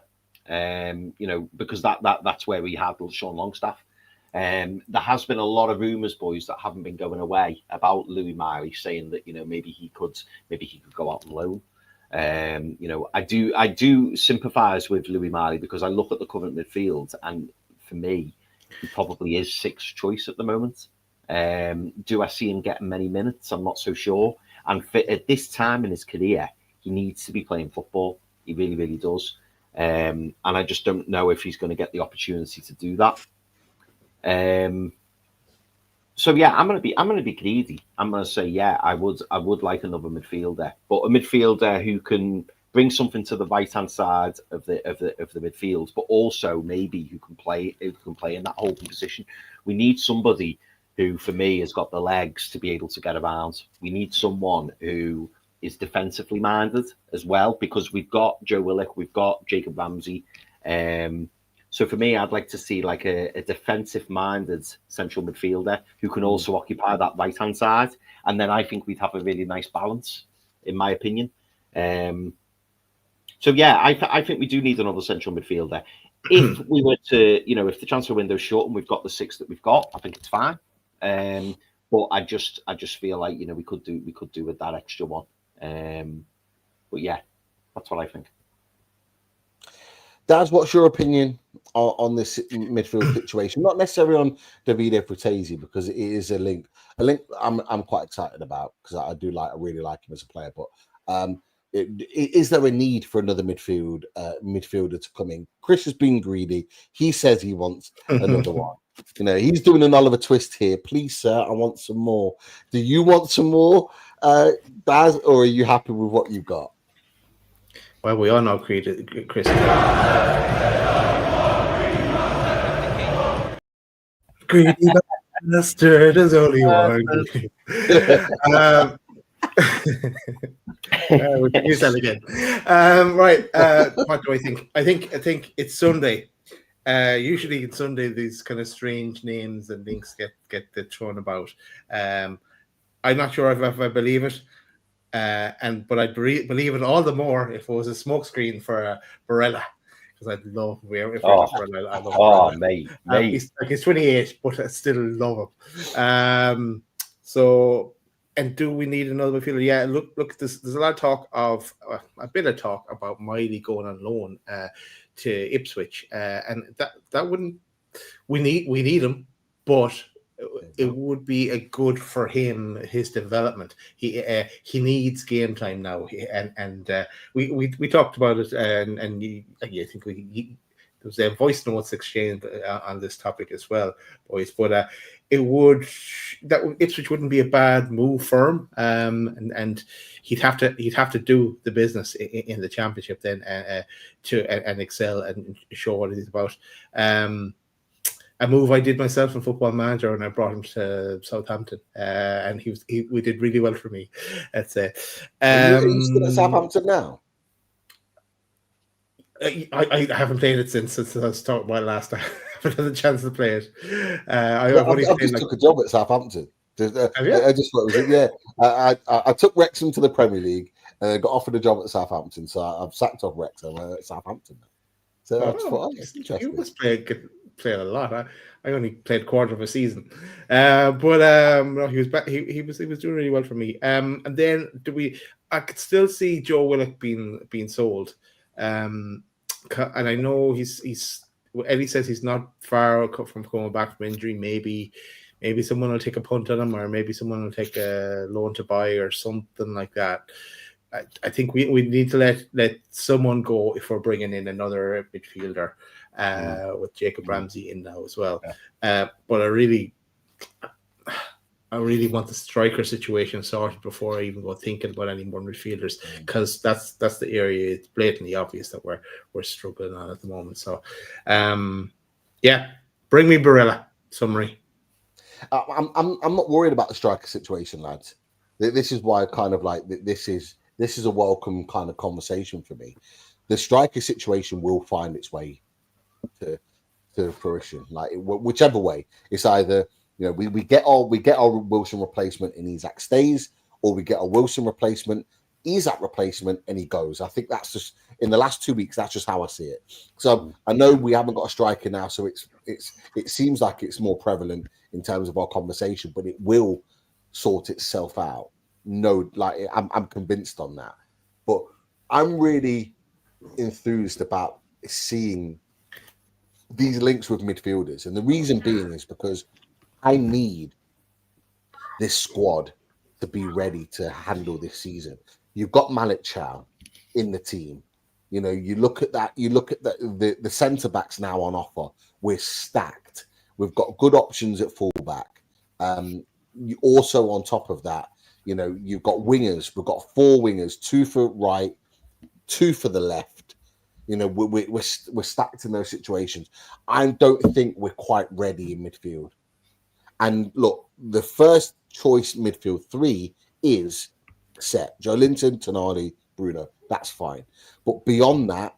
Speaker 3: Because that's where we had Sean Longstaff. There has been a lot of rumours, boys, that haven't been going away about Louis Miley, saying that maybe he could go out on loan. I do sympathise with Louis Miley because I look at the current midfield, and for me, he probably is 6th choice at the moment. Do I see him getting many minutes? I'm not so sure. And at this time in his career, he needs to be playing football. He really, really does. And I just don't know if he's going to get the opportunity to do that. So yeah, I'm gonna be greedy. I'm gonna say, yeah, I would like another midfielder, but a midfielder who can bring something to the right hand side of the midfield, but also maybe who can play in that holding position. We need somebody who, for me, has got the legs to be able to get around. We need someone who is defensively minded as well, because we've got Joe Willock, we've got Jacob Ramsey. So for me, I'd like to see like a defensive-minded central midfielder who can also occupy that right-hand side. And then I think we'd have a really nice balance, in my opinion. So yeah, I think we do need another central midfielder. If we were to, if the transfer window's short and we've got the 6 that we've got, I think it's fine. But I just feel like we could do with that extra one. But yeah, that's what I think.
Speaker 4: Daz, what's your opinion on this midfield situation? Not necessarily on Davide Fratesi, because it is a link I'm quite excited about, because I really like him as a player. But is there a need for another midfielder to come in? Chris has been greedy. He says he wants another one. He's doing an Oliver Twist here. Please, sir, I want some more. Do you want some more, Daz, or are you happy with what you've got?
Speaker 2: Well, we all know Chris. Greedy bastard, there's only one. We'll use that again. Right. What do I think? I think it's Sunday. Usually on Sunday, these kind of strange names and links get thrown about. I'm not sure if I believe it. But I'd believe it all the more if it was a smokescreen for Barella, because I'd love Barella. I love Barella.
Speaker 3: Mate.
Speaker 2: He's 28, but I still love him. So, and do we need another midfielder? Yeah, look. There's a lot of talk a bit of talk about Miley going on loan to Ipswich, and that wouldn't. We need him, but it would be a good for him, his development. He needs game time now, and we talked about it, and I think there was a voice notes exchange on this topic as well, boys. But Ipswich wouldn't be a bad move for him, and he'd have to do the business in the Championship then and excel and show what he's about. A move I did myself in Football Manager, and I brought him to Southampton, and we did really well for me. Let's say.
Speaker 4: Are you still at Southampton now?
Speaker 2: I haven't played it since I was talking about last time. I haven't had a chance to play it.
Speaker 4: I just took a job at Southampton. I just thought it was, yeah. I took Wrexham to the Premier League and I got offered a job at Southampton, so I've sacked off Wrexham at Southampton. So that's
Speaker 2: You
Speaker 4: interesting.
Speaker 2: must play a lot. I only played quarter of a season, no, he was back. He was doing really well for me. And then I could still see Joe Willock being sold. And I know he's Eddie says he's not far from coming back from injury. Maybe someone will take a punt on him, or maybe someone will take a loan to buy or something like that. I think we need to let someone go if we're bringing in another midfielder with Jacob Ramsey in now as well.
Speaker 3: Yeah.
Speaker 2: But I really want the striker situation sorted before I even go thinking about any more midfielders, because that's the area. It's blatantly obvious that we're struggling on at the moment. So, bring me Barella. Summary.
Speaker 4: I'm not worried about the striker situation, lads. This is why kind of like this is a welcome kind of conversation for me. The striker situation will find its way to fruition, like whichever way. It's either we get our Wilson replacement and Isak stays, or we get a Wilson replacement, Isak replacement, and he goes. I think that's just in the last 2 weeks. That's just how I see it. So I know we haven't got a striker now, so it seems like it's more prevalent in terms of our conversation, but it will sort itself out. No, like I'm convinced on that, but I'm really enthused about seeing these links with midfielders, and the reason being is because I need this squad to be ready to handle this season. You've got Malik Chow in the team. You look at that. You look at the centre backs now on offer. We're stacked. We've got good options at fullback. You also on top of that. You've got wingers. We've got 4 wingers, 2 for right, 2 for the left. We're stacked in those situations. I don't think we're quite ready in midfield. And look, the first choice midfield 3 is set. Joelinton, Tonali, Bruno. That's fine. But beyond that,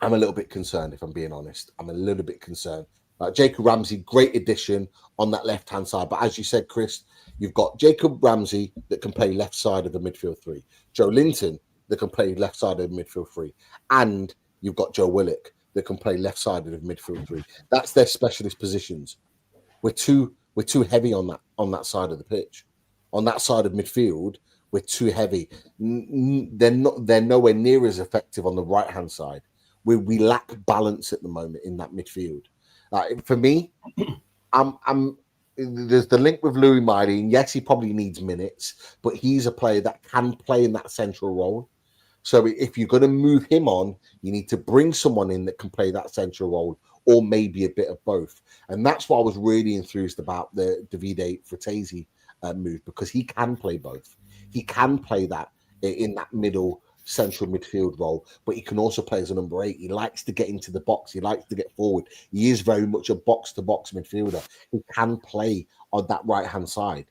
Speaker 4: I'm a little bit concerned, if I'm being honest. I'm a little bit concerned. Jacob Ramsey, great addition on that left-hand side. But as you said, Chris, you've got Jacob Ramsey that can play left side of the midfield 3. Joelinton that can play left side of the midfield 3. And you've got Joe Willock that can play left side of the midfield 3. That's their specialist positions. We're too heavy on that side of the pitch. On that side of midfield, we're too heavy. They're nowhere near as effective on the right-hand side. We lack balance at the moment in that midfield. For me, there's the link with Louis Miley, and yes, he probably needs minutes, but he's a player that can play in that central role. So if you're going to move him on, you need to bring someone in that can play that central role, or maybe a bit of both. And that's why I was really enthused about the Davide Fratesi move, because he can play both. He can play that in that middle central midfield role, but he can also play as a number 8. He likes to get into the box. He likes to get forward. He is very much a box-to-box midfielder. He can play on that right-hand side.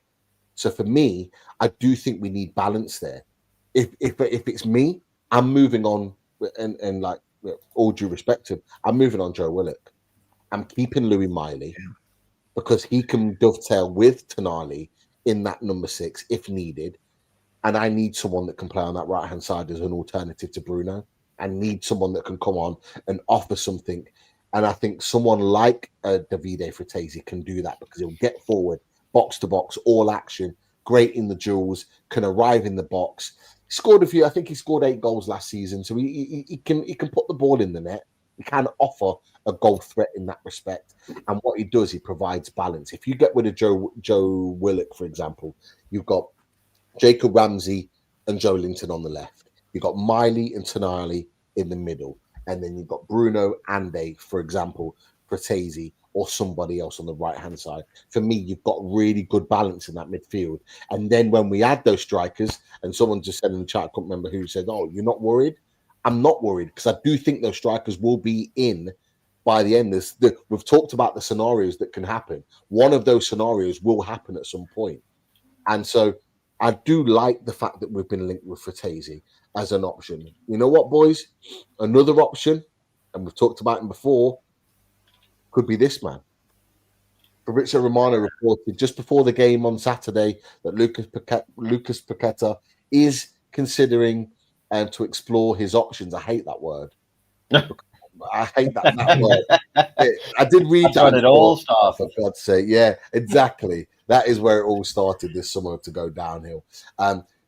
Speaker 4: So for me, I do think we need balance there. If it's me, I'm moving on, and like all due respect to him, I'm moving on Joe Willock. I'm keeping Louis Miley because he can dovetail with Tonali in that number 6 if needed. And I need someone that can play on that right-hand side as an alternative to Bruno. I need someone that can come on and offer something. And I think someone like Davide Fratesi can do that, because he'll get forward, box to box, all action, great in the duels, can arrive in the box. Scored a few. I think he scored 8 goals last season, so he can put the ball in the net. He can offer a goal threat in that respect. And what he does, he provides balance. If you get rid of Joe Willock, for example, you've got Jacob Ramsey and Joelinton on the left. You've got Miley and Tonali in the middle. And then you've got Bruno, Ande, for example, Fratesi, or somebody else on the right-hand side. For me, you've got really good balance in that midfield. And then when we add those strikers, and someone just said in the chat, I can't remember who said, "Oh, you're not worried?" I'm not worried, because I do think those strikers will be in by the end. We've talked about the scenarios that can happen. One of those scenarios will happen at some point. And so I do like the fact that we've been linked with Fratesi as an option. You know what, boys? Another option, and we've talked about him before, could be this man. Fabrizio Romano reported just before the game on Saturday that Lucas Paqueta is considering to explore his options. I hate that word. I hate that word. I did read
Speaker 3: That's when it all started.
Speaker 4: For God's sake, yeah, exactly. That is where it all started this summer to go downhill.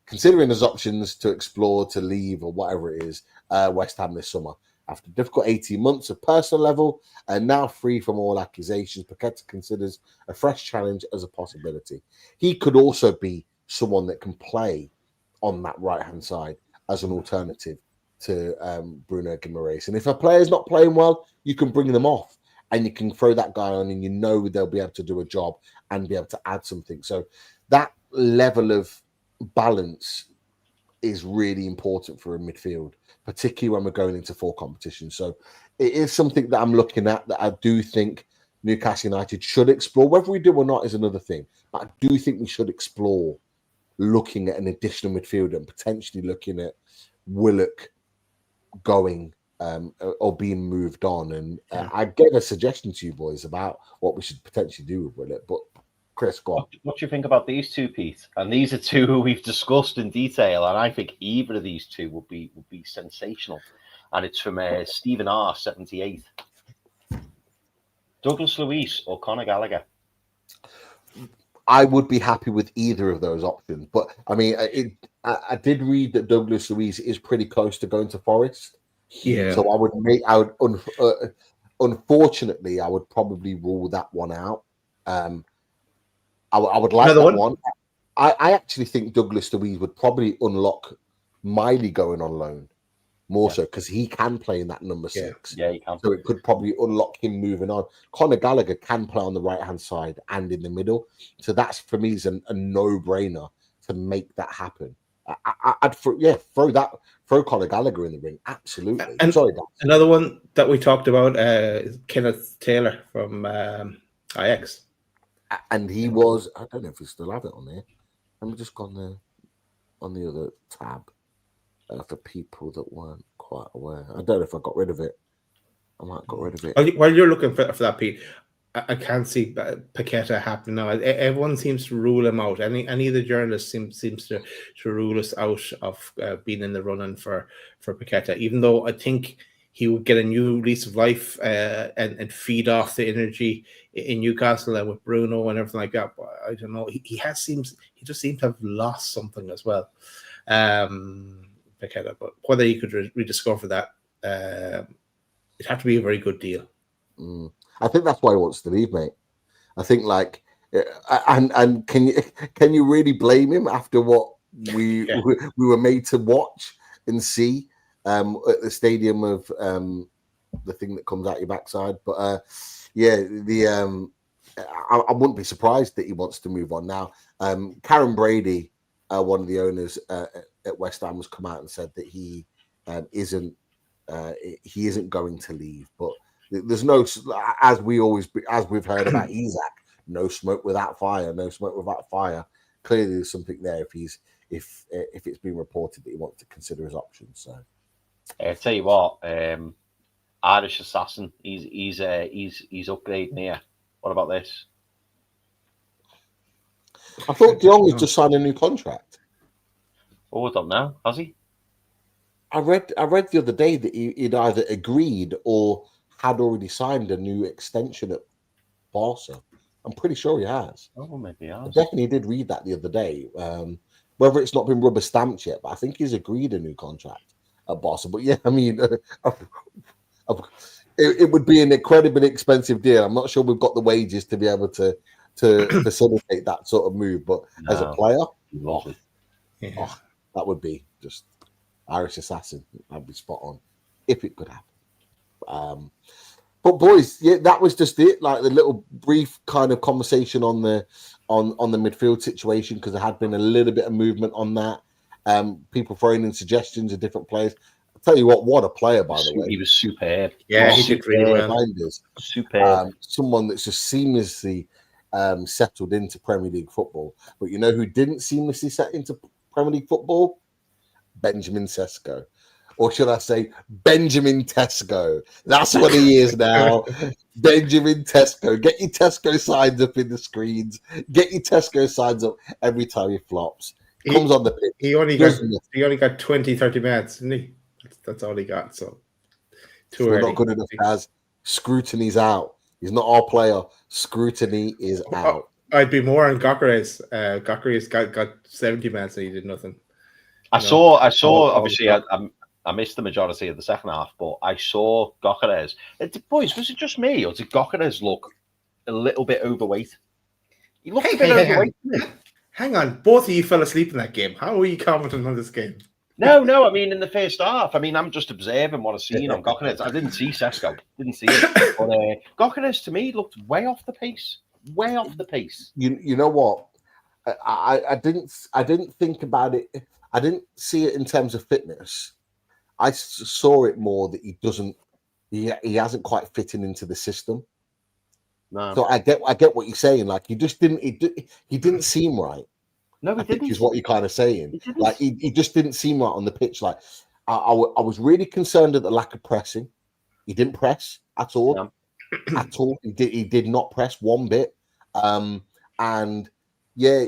Speaker 4: Considering his options to explore, to leave, or whatever it is, West Ham this summer. After a difficult 18 months of personal level and now free from all accusations, Paqueta considers a fresh challenge as a possibility. He could also be someone that can play on that right-hand side as an alternative to Bruno Guimaraes. And if a player's not playing well, you can bring them off and you can throw that guy on and you know they'll be able to do a job and be able to add something. So that level of balance is really important for a midfield, particularly when we're going into full competition. So it is something that I'm looking at that I do think Newcastle United should explore. Whether we do or not is another thing. But I do think we should explore looking at an additional midfielder and potentially looking at Willock going or being moved on. And I get a suggestion to you boys about what we should potentially do with Willock. But Chris, go on.
Speaker 3: What do you think about these two, Pete? And these are two who we've discussed in detail, and I think either of these two would be sensational. And it's from Stephen R. 78. Douglas Luiz or Conor Gallagher?
Speaker 4: I would be happy with either of those options, but I mean, I did read that Douglas Luiz is pretty close to going to Forest.
Speaker 2: Yeah.
Speaker 4: So unfortunately, I would probably rule that one out. I would like another one. I actually think Douglas Luiz would probably unlock Miley going on loan more so because he can play in that number 6.
Speaker 3: Yeah, he can.
Speaker 4: So it could probably unlock him moving on. Conor Gallagher can play on the right-hand side and in the middle. So that's, for me, is a no-brainer to make that happen. I'd throw Conor Gallagher in the ring. Absolutely.
Speaker 2: And
Speaker 4: sorry, Dan.
Speaker 2: Another one that we talked about is Kenneth Taylor from Ajax.
Speaker 4: And he was, I don't know if we still have it on there. Let me just go on the other tab for people that weren't quite aware. I don't know if I got rid of it. I might have got rid of it.
Speaker 2: While you're looking for that, Pete, I can't see Paqueta happening now. Everyone seems to rule him out. Any of the journalists seems to rule us out of being in the running for Paqueta, even though I think he would get a new lease of life and feed off the energy in Newcastle and with Bruno and everything like that. But I don't know. He just seems to have lost something as well, Paqueta. But whether he could rediscover that, it'd have to be a very good deal.
Speaker 4: I think that's why he wants to leave, mate. I think and can you really blame him after what we were made to watch and see at the stadium of the thing that comes out your backside? But I wouldn't be surprised that he wants to move on now. Karen Brady, one of the owners at West Ham, has come out and said that he isn't going to leave, but there's no, as we've heard about Isak, no smoke without fire. Clearly, there's something there if it's been reported that he wants to consider his options. So,
Speaker 3: I tell you what, Irish Assassin, he's upgrading here. What about this?
Speaker 4: I thought De Jong has just signed a new contract.
Speaker 3: Oh, I don't know. Has he?
Speaker 4: I read the other day that he'd either agreed or had already signed a new extension at Barca. I'm pretty sure he has.
Speaker 3: Oh, maybe he has.
Speaker 4: I definitely did read that the other day. Whether it's not been rubber stamped yet, but I think he's agreed a new contract at Barca. But yeah, I mean, it would be an incredibly expensive deal. I'm not sure we've got the wages to be able to facilitate that sort of move. But as a player, that would be just Irish Assassin. That'd be spot on if it could happen. But boys, yeah, that was just it. Like the little brief kind of conversation on the midfield situation, because there had been a little bit of movement on that. People throwing in suggestions of different players. I'll tell you what a player, by the way.
Speaker 3: He was superb.
Speaker 2: Yeah, he did really well.
Speaker 3: Superb.
Speaker 4: Someone that's just seamlessly settled into Premier League football. But you know who didn't seamlessly set into Premier League football? Benjamin Sesko. Or should I say Benjamin Tesco? That's what he is now. Benjamin Tesco. Get your Tesco signs up in the screens. Get your Tesco signs up every time he flops. Comes on the pitch.
Speaker 2: He only got 20, 30 minutes, didn't he? That's all he got. So Too
Speaker 4: Still
Speaker 2: early.
Speaker 4: not good enough, Kaz. Scrutiny's out. He's not our player. Scrutiny is out.
Speaker 2: I'd be more on Gokares. Gokares got 70 minutes and he did nothing.
Speaker 3: I saw. Obviously, I missed the majority of the second half, but I saw Gokares. Boys, was it just me, or did Gokares look a little bit overweight? He looked a bit overweight.
Speaker 2: Hang on, both of you fell asleep in that game. How are you commenting on this game?
Speaker 3: No. I mean, in the first half. I mean, I'm just observing what I've seen on Gokares. I didn't see Sesko. Didn't see it. But Gokares, to me, looked way off the pace. Way off the pace.
Speaker 4: You know what? I didn't think about it. I didn't see it in terms of fitness. I saw it more that he hasn't quite fitting into the system.
Speaker 3: No.
Speaker 4: So I get what you're saying. Like he didn't seem right.
Speaker 3: No, he didn't.
Speaker 4: Is what you're kind of saying. Like he just didn't seem right on the pitch. Like I was really concerned at the lack of pressing. He didn't press at all.
Speaker 3: No.
Speaker 4: At all. He did not press one bit. And yeah,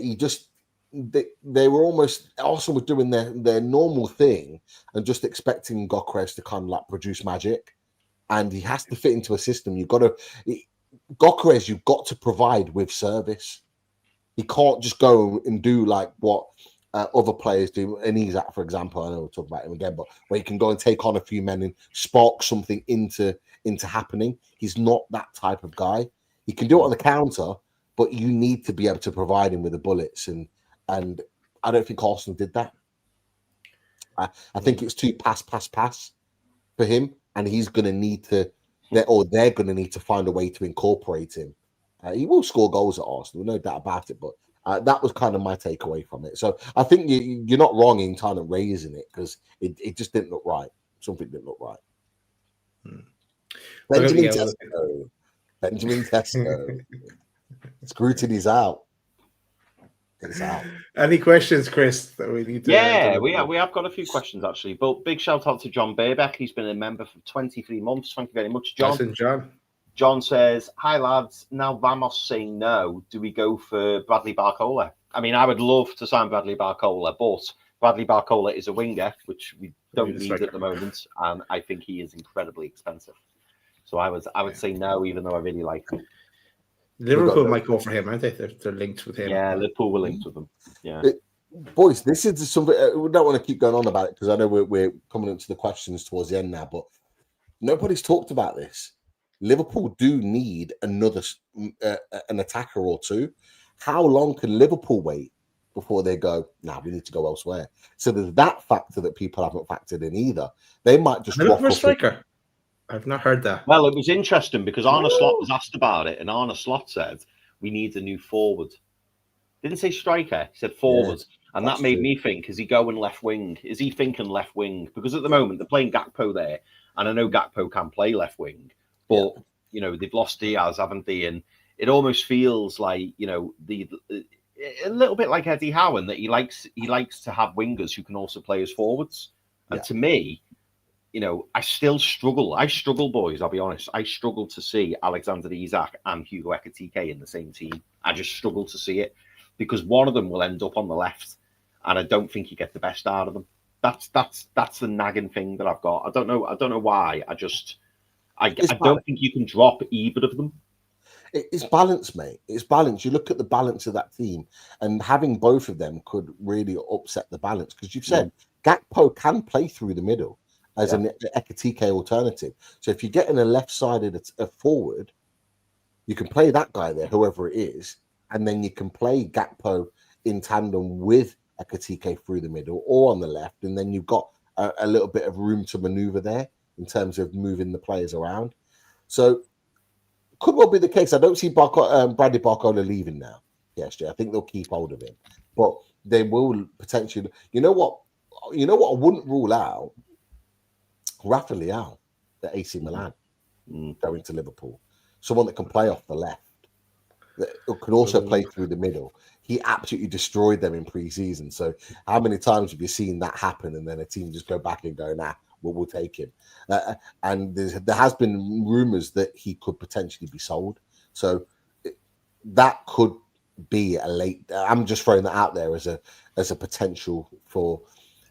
Speaker 4: they were almost Arsenal were doing their normal thing and just expecting Gokares to kind of like produce magic. And he has to fit into a system. You've got to provide with service. He can't just go and do like what other players do. And he's for example, I know we'll talk about him again, but where he can go and take on a few men and spark something into happening. He's not that type of guy. He can do it on the counter, but you need to be able to provide him with the bullets. And I don't think Arsenal did that. I think it's too pass for him, and he's going to need to, they're going to need to find a way to incorporate him. He will score goals at Arsenal, no doubt about it, but that was kind of my takeaway from it. So I think you're not wrong in kind of raising it because it just didn't look right. Something didn't look right. Benjamin Tesco. Scrutiny's out. It's out.
Speaker 2: Any questions, Chris, that we need to...
Speaker 3: Yeah, we have got a few questions, actually. But big shout out to John Burbeck. He's been a member for 23 months. Thank you very much, John.
Speaker 2: Listen, John.
Speaker 3: John says, hi, lads. Now Vamos saying no. Do we go for Bradley Barcola? I mean, I would love to sign Bradley Barcola, but Bradley Barcola is a winger, which we don't need at the moment. And I think he is incredibly expensive. So I would say no, even though I really like him.
Speaker 2: Liverpool might go for him, aren't they? They're linked with him.
Speaker 3: Yeah, Liverpool were linked with him. Yeah.
Speaker 4: Boys, this is something we don't want to keep going on about it because I know we're coming into the questions towards the end now, but nobody's talked about this. Liverpool do need another an attacker or two. How long can Liverpool wait before they go, we need to go elsewhere? So there's that factor that people haven't factored in either. They might just
Speaker 2: look for a striker. I've not heard that.
Speaker 3: Well, it was interesting because Arne Slot was asked about it, and Arne Slot said, we need a new forward. Didn't say striker, he said forward. Yeah, and that made me think, is he going left wing? Is he thinking left wing? Because at the moment, they're playing Gakpo there, and I know Gakpo can play left wing, but, you know, they've lost Diaz, haven't they? And it almost feels like, you know, a little bit like Eddie Howe, that he likes to have wingers who can also play as forwards. And to me, you know, I struggle, boys, I'll be honest. I struggle to see Alexander Isak and Hugo Ekitike in the same team. I just struggle to see it because one of them will end up on the left, and I don't think you get the best out of them. That's the nagging thing that I've got. I don't know why. I don't think you can drop either of them.
Speaker 4: It's balance, mate. It's balance. You look at the balance of that team, and having both of them could really upset the balance because you've said Gakpo can play through the middle as an Ekitike alternative. So if you're getting a left-sided forward, you can play that guy there, whoever it is, and then you can play Gakpo in tandem with Ekitike through the middle or on the left, and then you've got a little bit of room to maneuver there in terms of moving the players around. So could well be the case. I don't see Bradley Barcola leaving now. Yes, I think they'll keep hold of him, but they will potentially. You know what? I wouldn't rule out Rafa Leao, the AC Milan, going to Liverpool. Someone that can play off the left, that could also play through the middle. He absolutely destroyed them in pre-season. So how many times have you seen that happen and then a team just go back and go, we'll take him? And there has been rumours that he could potentially be sold. So that could be a late... I'm just throwing that out there as a potential for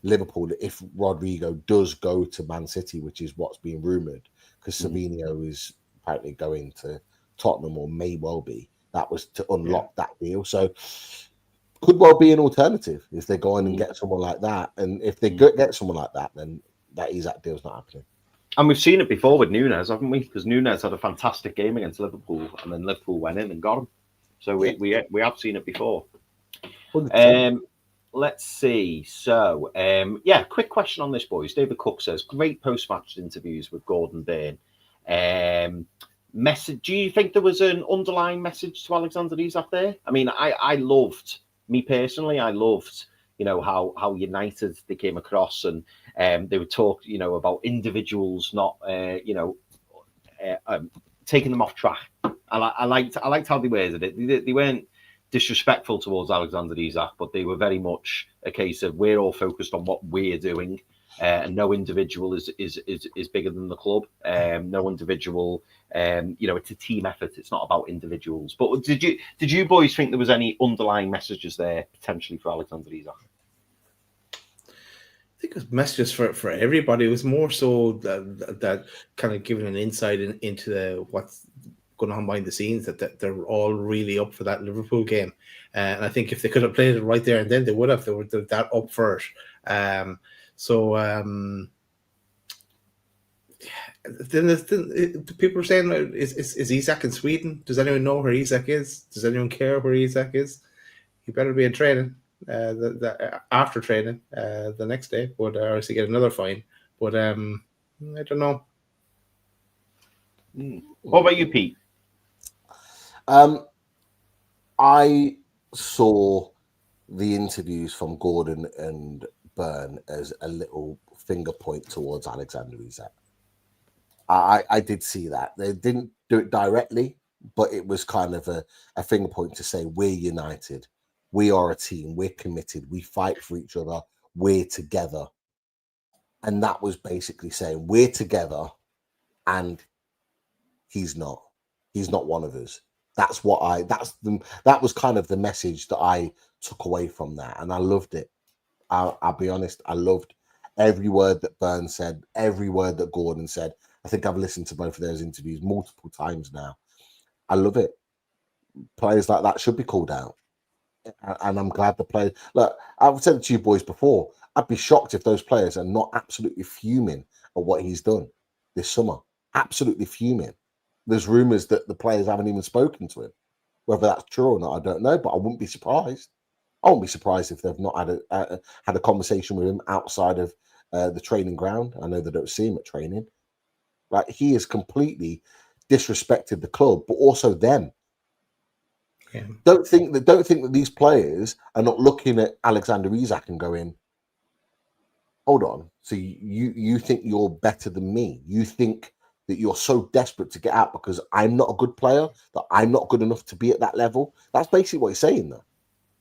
Speaker 4: Liverpool if Rodrigo does go to Man City, which is what's being rumoured. because Savinho is apparently going to Tottenham or may well be. That was to unlock that deal. So could well be an alternative if they go on and get someone like that. And if they get someone like that, then that Isak deal's not happening.
Speaker 3: And we've seen it before with Nunes, haven't we? Because Nunes had a fantastic game against Liverpool, and then Liverpool went in and got him. So we have seen it before. Let's see. So, quick question on this, boys. David Cook says, great post-match interviews with Gordon Byrne. Message? Do you think there was an underlying message to Alexander Isak there? I mean, I loved, me personally, I loved, how united they came across, and they would talk, about individuals not, taking them off track. I liked how they worded it. They weren't disrespectful towards Alexander Isak, but they were very much a case of we're all focused on what we're doing, and no individual is bigger than the club. No individual, it's a team effort. It's not about individuals. But did you boys think there was any underlying messages there potentially for Alexander Isak?
Speaker 2: I think it was messages for everybody. It was more so that kind of giving an insight into what's going on behind the scenes, that they're all really up for that Liverpool game. And I think if they could have played it right there and then, they would have. They were that up for it. Then people are saying, is Isak in Sweden? Does anyone know where Isak is? Does anyone care where Isak is? He better be in training after training the next day, but or else he get another fine. But I don't know.
Speaker 3: What about you, Pete?
Speaker 4: I saw the interviews from Gordon and Byrne as a little finger point towards Alexander Isak. I did see that. They didn't do it directly, but it was kind of a finger point to say, we're united. We are a team. We're committed. We fight for each other. We're together. And that was basically saying, we're together, and he's not. He's not one of us. That was kind of the message that I took away from that, and I loved it. I'll be honest, I loved every word that Byrne said, every word that Gordon said. I think I've listened to both of those interviews multiple times now. I love it. Players like that should be called out, and I'm glad the players. Look, I've said it to you boys before. I'd be shocked if those players are not absolutely fuming at what he's done this summer. Absolutely fuming. There's rumours that the players haven't even spoken to him. Whether that's true or not, I don't know, but I wouldn't be surprised. I wouldn't be surprised if they've not had a conversation with him outside of the training ground. I know they don't see him at training. Like, he has completely disrespected the club, but also them. Yeah. Don't think that these players are not looking at Alexander Isak and going, hold on, so you think you're better than me? You think that you're so desperate to get out because I'm not a good player, that I'm not good enough to be at that level? That's basically what he's saying there.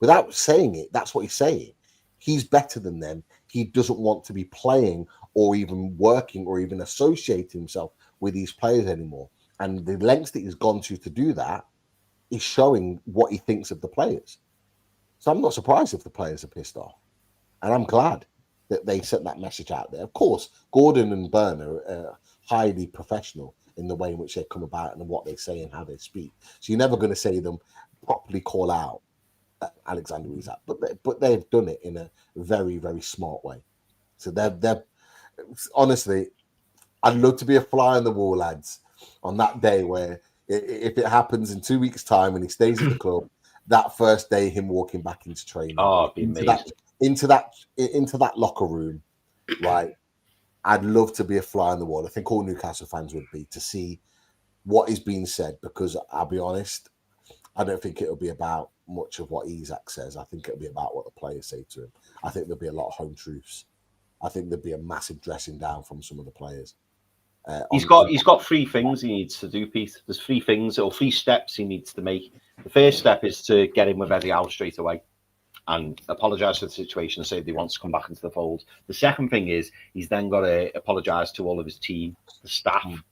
Speaker 4: Without saying it, that's what he's saying. He's better than them. He doesn't want to be playing or even working or even associating himself with these players anymore. And the lengths that he's gone to do that is showing what he thinks of the players. So I'm not surprised if the players are pissed off. And I'm glad that they sent that message out there. Of course, Gordon and Byrne are highly professional in the way in which they come about and what they say and how they speak. So you're never going to say them properly call out Alexander Isak, but they've done it in a very, very smart way. So they're honestly, I'd love to be a fly on the wall, lads, on that day where if it happens in 2 weeks' time and he stays at the club, that first day, him walking back into training, into that locker room, right? I'd love to be a fly on the wall. I think all Newcastle fans would be, to see what is being said, because I'll be honest, I don't think it'll be about much of what Isak says. I think it'll be about what the players say to him. I think there'll be a lot of home truths. I think there'll be a massive dressing down from some of the players.
Speaker 3: He's got three things he needs to do, Pete. There's three things or three steps he needs to make. The first step is to get in with Eddie Howe straight away and apologise for the situation and say that he wants to come back into the fold. The second thing is he's then got to apologise to all of his team, the staff,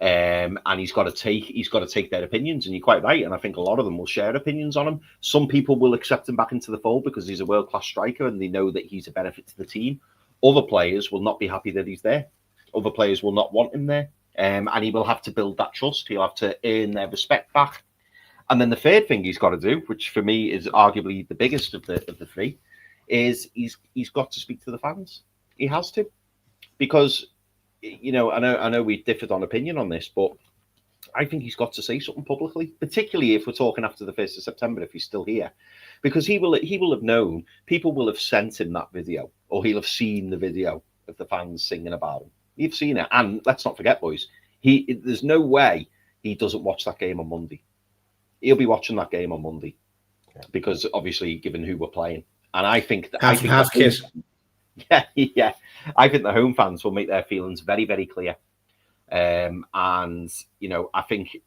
Speaker 3: and he's got to take their opinions. And you're quite right. And I think a lot of them will share opinions on him. Some people will accept him back into the fold because he's a world-class striker and they know that he's a benefit to the team. Other players will not be happy that he's there. Other players will not want him there, and he will have to build that trust. He'll have to earn their respect back. And then the third thing he's got to do, which for me is arguably the biggest of the three, is he's got to speak to the fans. He has to, because I know we differed on opinion on this, but I think he's got to say something publicly, particularly if we're talking after the 1st of September, if he's still here, because he will have known, people will have sent him that video, or he'll have seen the video of the fans singing about him. You've seen it, and let's not forget, boys, there's no way he doesn't watch that game on Monday. He'll be watching that game on Monday, because obviously, given who we're playing, and I think
Speaker 2: half kit.
Speaker 3: Yeah, I think the home fans will make their feelings very, very clear. And I think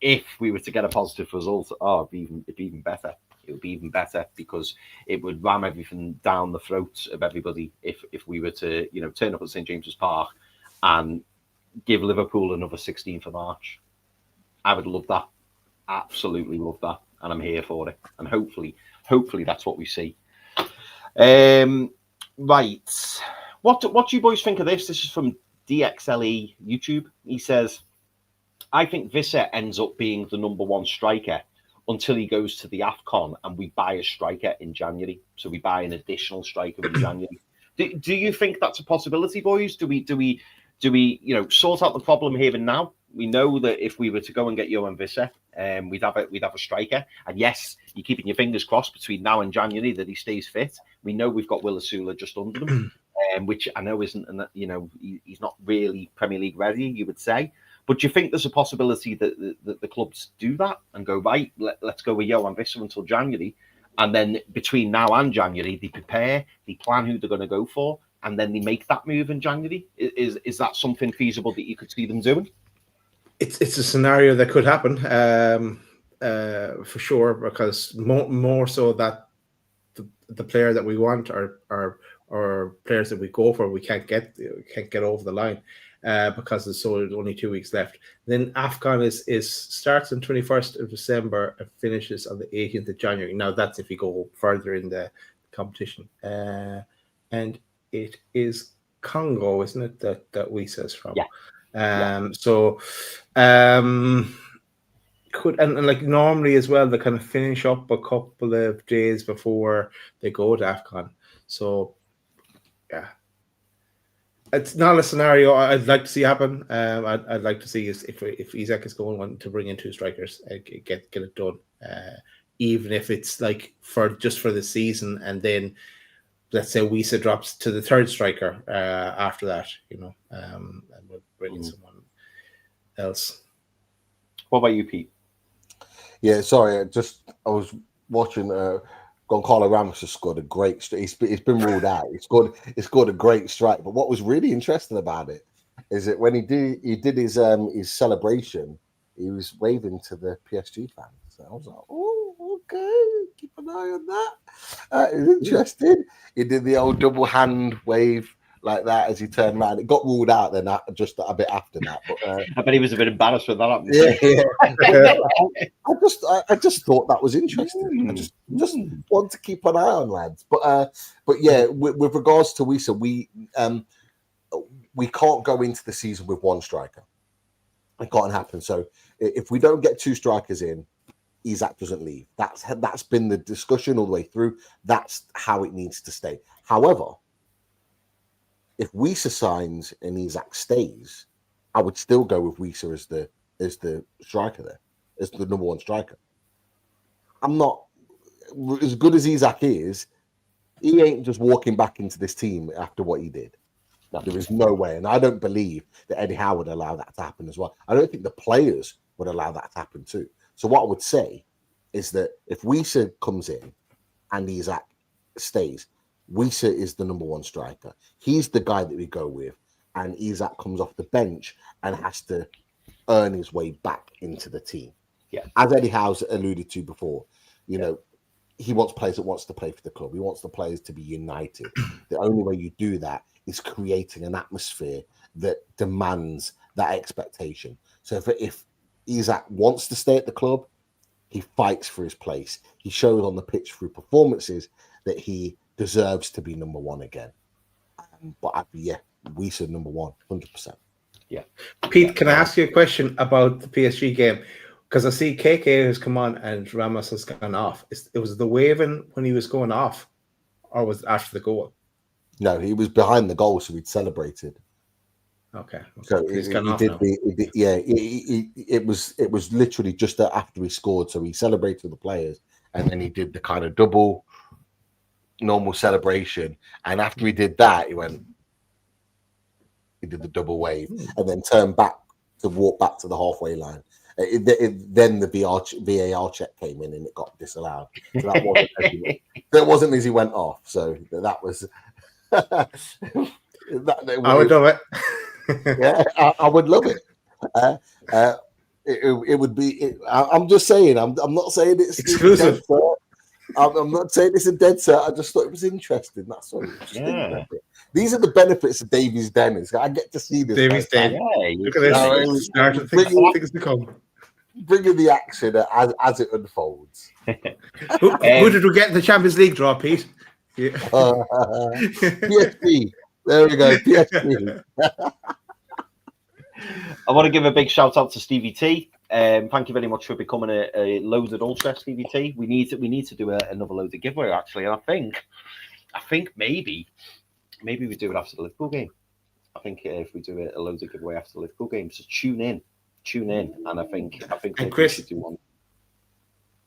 Speaker 3: if we were to get a positive result, it'd be even better. It would be even better, because it would ram everything down the throats of everybody if we were to turn up at St James's Park and give Liverpool another 16th of March. I would love that, absolutely love that, and I'm here for it. And hopefully that's what we see. Right, what do you boys think of this? This is from DXLE YouTube. He says, I think Visser ends up being the number one striker until he goes to the AFCON and we buy a striker in January. So we buy an additional striker in January. Do you think that's a possibility, boys? Do we sort out the problem here and now? We know that if we were to go and get Johan Visser, we'd have a striker. And yes, you're keeping your fingers crossed between now and January that he stays fit. We know we've got Will Asula just under him, which I know isn't, he's not really Premier League ready, you would say. But do you think there's a possibility that the clubs do that and go, right, let's go with Johan Visser until January, and then between now and January they prepare, they plan who they're going to go for, and then they make that move in January? Is that something feasible that you could see them doing?
Speaker 2: It's a scenario that could happen, for sure, because more so that the player that we want or players that we go for, we can't get over the line, because there's only 2 weeks left. Then AFCON starts on 21st of December and finishes on the 18th of January. Now that's if you go further in the competition, and it is Congo, isn't it, that Wisa's from?
Speaker 3: Yeah.
Speaker 2: Could and like normally as well, they kind of finish up a couple of days before they go to AFCON. So yeah, it's not a scenario I'd like to see happen. I'd like to see is if Isak is going to bring in two strikers, get it done. Even if it's like for the season, and then let's say Wisa drops to the third striker after that, and we'll bring in someone else.
Speaker 3: What about you, Pete?
Speaker 4: Yeah, sorry, I was watching. Goncalo Ramos has scored a great strike. It's been ruled out. He scored a great strike. But what was really interesting about it is that when he did his celebration, he was waving to the PSG fans. So I was like, oh, okay, keep an eye on that. It's interesting. He did the old double hand wave like that as he turned around. It got ruled out then just a bit after that. But
Speaker 3: I bet he was a bit embarrassed with that.
Speaker 4: Yeah. I just thought that was interesting. I just want to keep an eye on, lads. But yeah, with regards to Wisa, we can't go into the season with one striker. It can't happen. So if we don't get two strikers in, Isak doesn't leave. That's been the discussion all the way through. That's how it needs to stay. However, if Wisa signs and Isak stays, I would still go with Wisa as the striker there, as the number one striker. I'm not as good as Isak is. He ain't just walking back into this team after what he did. No, there is no way, and I don't believe that Eddie Howe would allow that to happen as well. I don't think the players would allow that to happen too. So what I would say is that if Wisa comes in and Isak stays, Wisa is the number one striker. He's the guy that we go with, and Isak comes off the bench and has to earn his way back into the team.
Speaker 3: Yeah,
Speaker 4: as Eddie Howe's alluded to before, he wants players that wants to play for the club. He wants the players to be united. The only way you do that is creating an atmosphere that demands that expectation. So if Isak wants to stay at the club, he fights for his place. He shows on the pitch through performances that he deserves to be number one again. But we said number one, 100%.
Speaker 3: Yeah.
Speaker 2: Pete, can I ask you a question about the PSG game? Because I see KK has come on and Ramos has gone off. It was the waving when he was going off, or was it after the goal?
Speaker 4: No, he was behind the goal, so he'd celebrated.
Speaker 2: Okay.
Speaker 4: So
Speaker 2: he's
Speaker 4: he
Speaker 2: gone off
Speaker 4: did
Speaker 2: now.
Speaker 4: it was literally just after he scored. So he celebrated the players, and then he did the kind of double normal celebration. And after he did that, he did the double wave, and then turned back to walk back to the halfway line. Then the VAR check came in and it got disallowed. So that wasn't as he went off. So that was. I
Speaker 2: would love it.
Speaker 4: Yeah, I would love it. It would be. I'm just saying. I'm not saying it's
Speaker 2: exclusive.
Speaker 4: I'm not saying it's a dead set. I just thought it was interesting. That's all.
Speaker 3: Yeah.
Speaker 4: These are the benefits of Davies Den. I get to see this.
Speaker 2: Davies Den.
Speaker 3: Yeah,
Speaker 2: look at this. Starting things to come.
Speaker 4: Bringing the action as it unfolds.
Speaker 2: Who did we get in the Champions League draw, Pete? Yeah.
Speaker 4: PSG. There we go. PSG.
Speaker 3: I want to give a big shout out to Stevie T. Thank you very much for becoming a loaded ultra, Stevie T. We need to do another loaded giveaway actually, and I think maybe we do it after the Liverpool game. I think if we do a loaded giveaway after the Liverpool game, so tune in, and I think.
Speaker 2: And Chris,
Speaker 3: we should do one.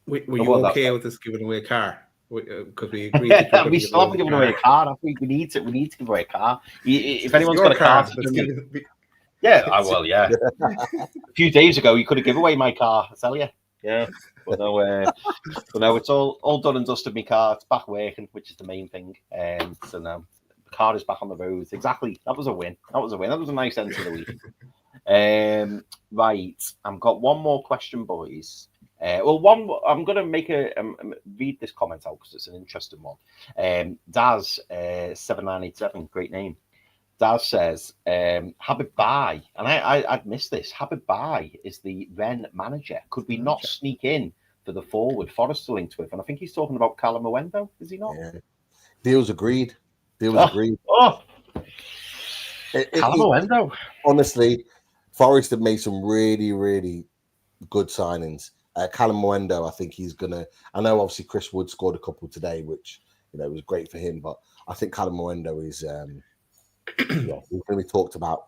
Speaker 2: Were you okay with us giving away a car? Because we agreed.
Speaker 3: We still haven't given away a car. I think we need to give away a car. If anyone's got a car, yeah. Yeah. A few days ago, you could have given away my car. I tell you. Yeah. But no, it's all done and dusted. My car, it's back working, which is the main thing. So now the car is back on the road. Exactly. That was a win. That was a nice end to the week. Right. I've got one more question, boys. I'm going to make read this comment out because it's an interesting one. Daz 7987, great name. Daz says, Habib Bai, and I'd missed this. Habib Bai is the Ren manager. Could we not sneak in for the forward Forrester linked with? And I think he's talking about Callum Owendo, is he not?
Speaker 4: Yeah. Deals agreed. Agreed.
Speaker 3: Callum Owendo.
Speaker 4: Honestly, Forrest have made some really, really good signings. Callum Owendo, I think he's gonna. I know obviously Chris Wood scored a couple today, which was great for him. But I think Callum Owendo is he's going to be talked about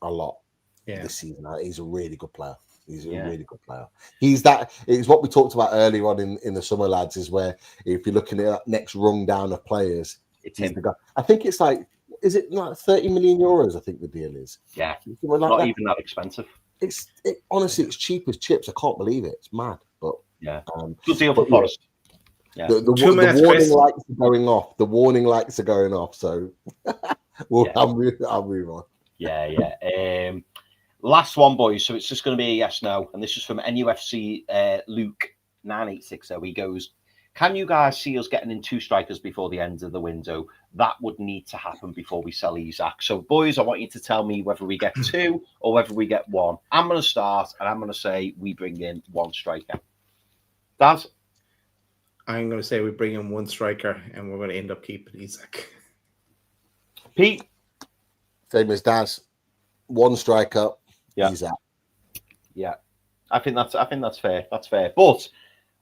Speaker 4: a lot this season. He's a really good player. He's a really good player. It's what we talked about earlier on in the summer, lads. Is where if you're looking at that next rung down of players,
Speaker 3: it's him.
Speaker 4: The guy. I think it's like, is it like 30 million euros? I think the deal is.
Speaker 3: Yeah, not even that expensive.
Speaker 4: Honestly, it's cheap as chips. I can't believe it. It's mad, but
Speaker 3: yeah, good deal for Forrest. Yeah,
Speaker 4: the warning lights are going off. The warning lights are going off. So, I'll move on.
Speaker 3: Yeah. Last one, boys. So it's just going to be a yes, no, and this is from NUFC Luke 9860. He goes, "Can you guys see us getting in 2 strikers before the end of the window? That would need to happen before we sell Isaac. So, boys, I want you to tell me whether we get 2 or whether we get 1. I'm going to start, and I'm going to say we bring in 1 striker. Daz?
Speaker 2: I'm going to say we bring in 1 striker, and we're going to end up keeping Isaac.
Speaker 3: Pete?
Speaker 4: Same as Daz. 1 striker, Isaac. Yeah,
Speaker 3: I think that's fair. That's fair. But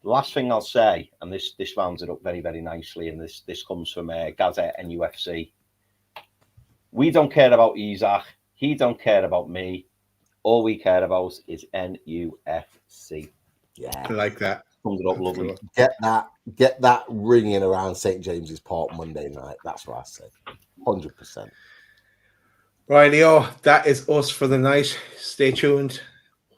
Speaker 3: the last thing I'll say, and this rounds it up very, very nicely, and this comes from Gazette NUFC. We don't care about Isaac. He don't care about me. All we care about is NUFC.
Speaker 4: Yeah,
Speaker 2: I like that.
Speaker 3: Sums it up lovely.
Speaker 4: Get that ringing around St. James's Park Monday night. That's what I say. 100%.
Speaker 2: Right, Leo, that is us for the night. Stay tuned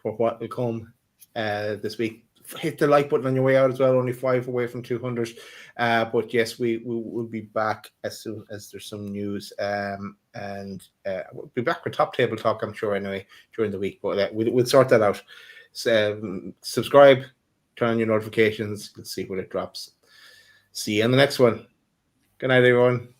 Speaker 2: for what will come this week. Hit the like button on your way out as well. Only 5 away from 200. But yes, we will be back as soon as there's some news. And we'll be back with Top Table Talk, I'm sure, anyway, during the week. But we'll sort that out. So, subscribe, turn on your notifications. You'll see when it drops. See you in the next one. Good night, everyone.